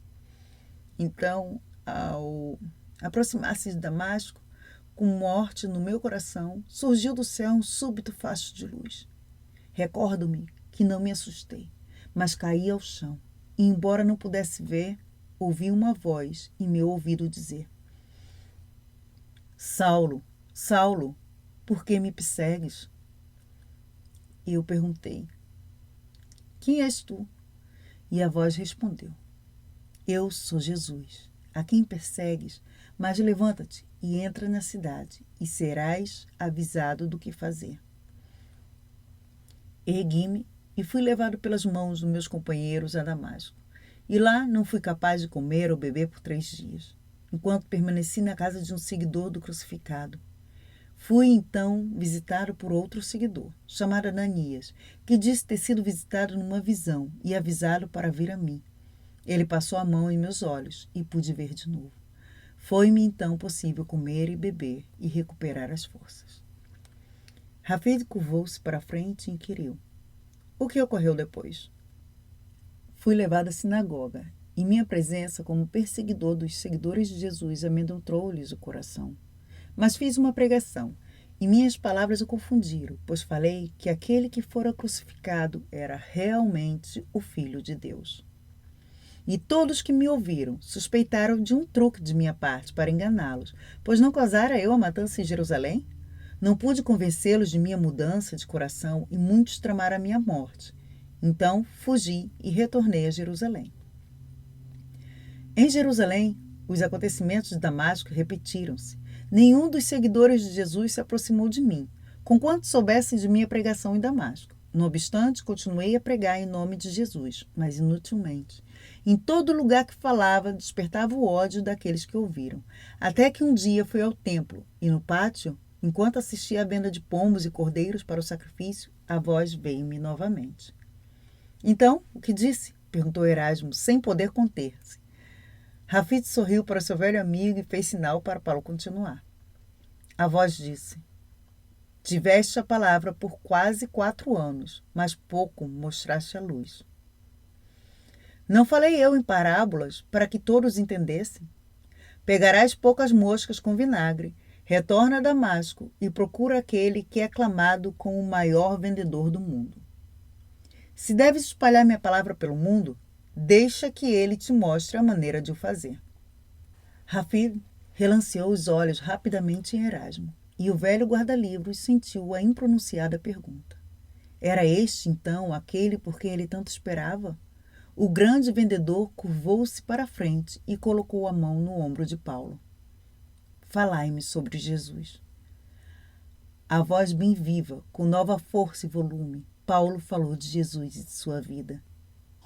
Então, ao aproximar-se de Damasco, com morte no meu coração, surgiu do céu um súbito facho de luz. Recordo-me que não me assustei, mas caí ao chão, e embora não pudesse ver, ouvi uma voz em meu ouvido dizer: Saulo, Saulo, por que me persegues? E eu perguntei: Quem és tu? E a voz respondeu: Eu sou Jesus, a quem persegues, mas levanta-te e entra na cidade, e serás avisado do que fazer. Ergui-me e fui levado pelas mãos dos meus companheiros a Damasco. E lá não fui capaz de comer ou beber por 3 dias, enquanto permaneci na casa de um seguidor do crucificado. Fui então visitado por outro seguidor, chamado Ananias, que disse ter sido visitado numa visão e avisado para vir a mim. Ele passou a mão em meus olhos e pude ver de novo. Foi-me então possível comer e beber e recuperar as forças. Rafid curvou-se para a frente e inquiriu: O que ocorreu depois? Fui levado à sinagoga, e minha presença como perseguidor dos seguidores de Jesus amedrontou-lhes o coração. Mas fiz uma pregação, e minhas palavras o confundiram, pois falei que aquele que fora crucificado era realmente o Filho de Deus. E todos que me ouviram suspeitaram de um truque de minha parte para enganá-los, pois não causara eu a matança em Jerusalém? Não pude convencê-los de minha mudança de coração e muitos tramaram a minha morte. Então fugi e retornei a Jerusalém. Em Jerusalém, os acontecimentos de Damasco repetiram-se. Nenhum dos seguidores de Jesus se aproximou de mim, conquanto soubessem de minha pregação em Damasco. Não obstante, continuei a pregar em nome de Jesus, mas inutilmente. Em todo lugar que falava, despertava o ódio daqueles que ouviram. Até que um dia fui ao templo, e no pátio, enquanto assistia à venda de pombos e cordeiros para o sacrifício, a voz veio-me novamente. Então, o que disse? Perguntou Erasmo, sem poder conter-se. Rafid sorriu para seu velho amigo e fez sinal para Paulo continuar. A voz disse: Tiveste a palavra por quase 4 anos, mas pouco mostraste a luz. Não falei eu em parábolas para que todos entendessem? Pegarás poucas moscas com vinagre, retorna a Damasco e procura aquele que é aclamado como o maior vendedor do mundo. Se deves espalhar minha palavra pelo mundo, deixa que ele te mostre a maneira de o fazer. Rafid relanceou os olhos rapidamente em Erasmo, e o velho guarda-livros sentiu a impronunciada pergunta. Era este, então, aquele por quem ele tanto esperava? O grande vendedor curvou-se para a frente e colocou a mão no ombro de Paulo. Falai-me sobre Jesus. A voz bem viva, com nova força e volume, Paulo falou de Jesus e de sua vida.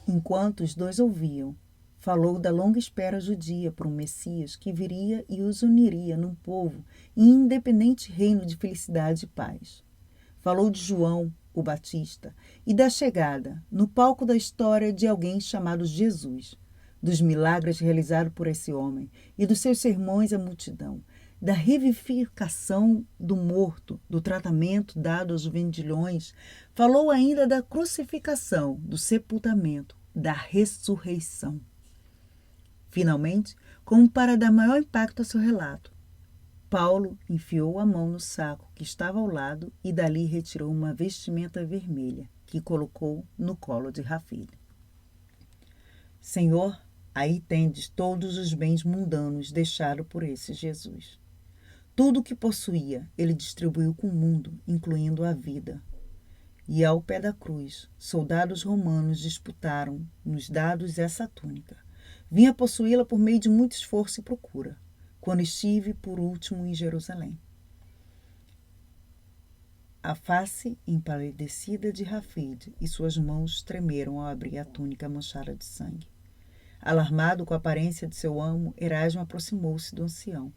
Enquanto os dois ouviam, falou da longa espera judia por um Messias que viria e os uniria num povo e independente reino de felicidade e paz. Falou de João, o Batista, e da chegada, no palco da história, de alguém chamado Jesus, dos milagres realizados por esse homem e dos seus sermões à multidão, da revivificação do morto, do tratamento dado aos vendilhões, falou ainda da crucificação, do sepultamento, da ressurreição. Finalmente, como para dar maior impacto ao seu relato, Paulo enfiou a mão no saco que estava ao lado e dali retirou uma vestimenta vermelha, que colocou no colo de Rafid. Senhor, aí tendes todos os bens mundanos deixados por esse Jesus. Tudo o que possuía, ele distribuiu com o mundo, incluindo a vida. E ao pé da cruz, soldados romanos disputaram, nos dados essa túnica. Vinha possuí-la por meio de muito esforço e procura, quando estive por último em Jerusalém. A face empalidecida de Rafid e suas mãos tremeram ao abrir a túnica manchada de sangue. Alarmado com a aparência de seu amo, Erasmo aproximou-se do ancião.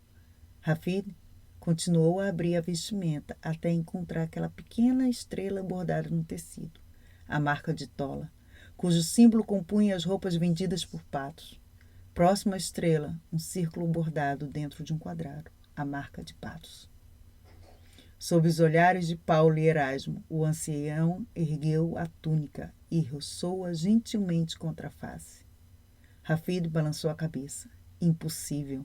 Rafid continuou a abrir a vestimenta até encontrar aquela pequena estrela bordada no tecido, a marca de Tola, cujo símbolo compunha as roupas vendidas por Patos. Próximo à estrela, um círculo bordado dentro de um quadrado, a marca de Patos. Sob os olhares de Paulo e Erasmo, o ancião ergueu a túnica e roçou-a gentilmente contra a face. Rafid balançou a cabeça. Impossível.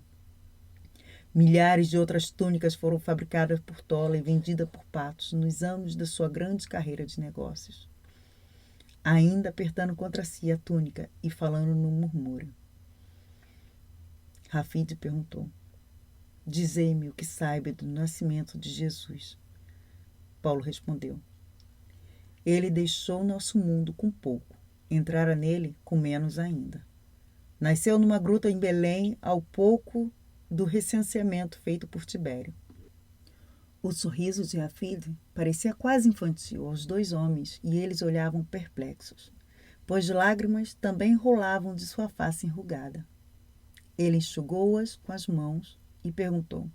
Milhares de outras túnicas foram fabricadas por Tola e vendidas por Patos nos anos da sua grande carreira de negócios. Ainda apertando contra si a túnica e falando num murmúrio. Rafid perguntou: Dizei-me o que saiba do nascimento de Jesus. Paulo respondeu: Ele deixou nosso mundo com pouco, entrara nele com menos ainda. Nasceu numa gruta em Belém ao pouco do recenseamento feito por Tibério. O sorriso de Rafid parecia quase infantil aos dois homens e eles olhavam perplexos, pois lágrimas também rolavam de sua face enrugada. Ele enxugou-as com as mãos e perguntou: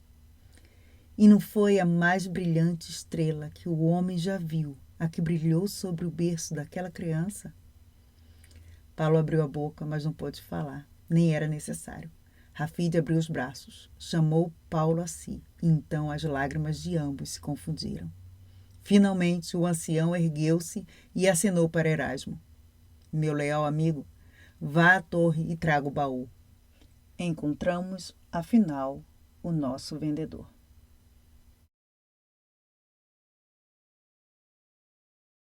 E não foi a mais brilhante estrela que o homem já viu, a que brilhou sobre o berço daquela criança? Paulo abriu a boca, mas não pôde falar, nem era necessário. Rafid abriu os braços, chamou Paulo a si, e então as lágrimas de ambos se confundiram. Finalmente o ancião ergueu-se e acenou para Erasmo: Meu leal amigo, vá à torre e traga o baú. Encontramos, afinal, o nosso vendedor.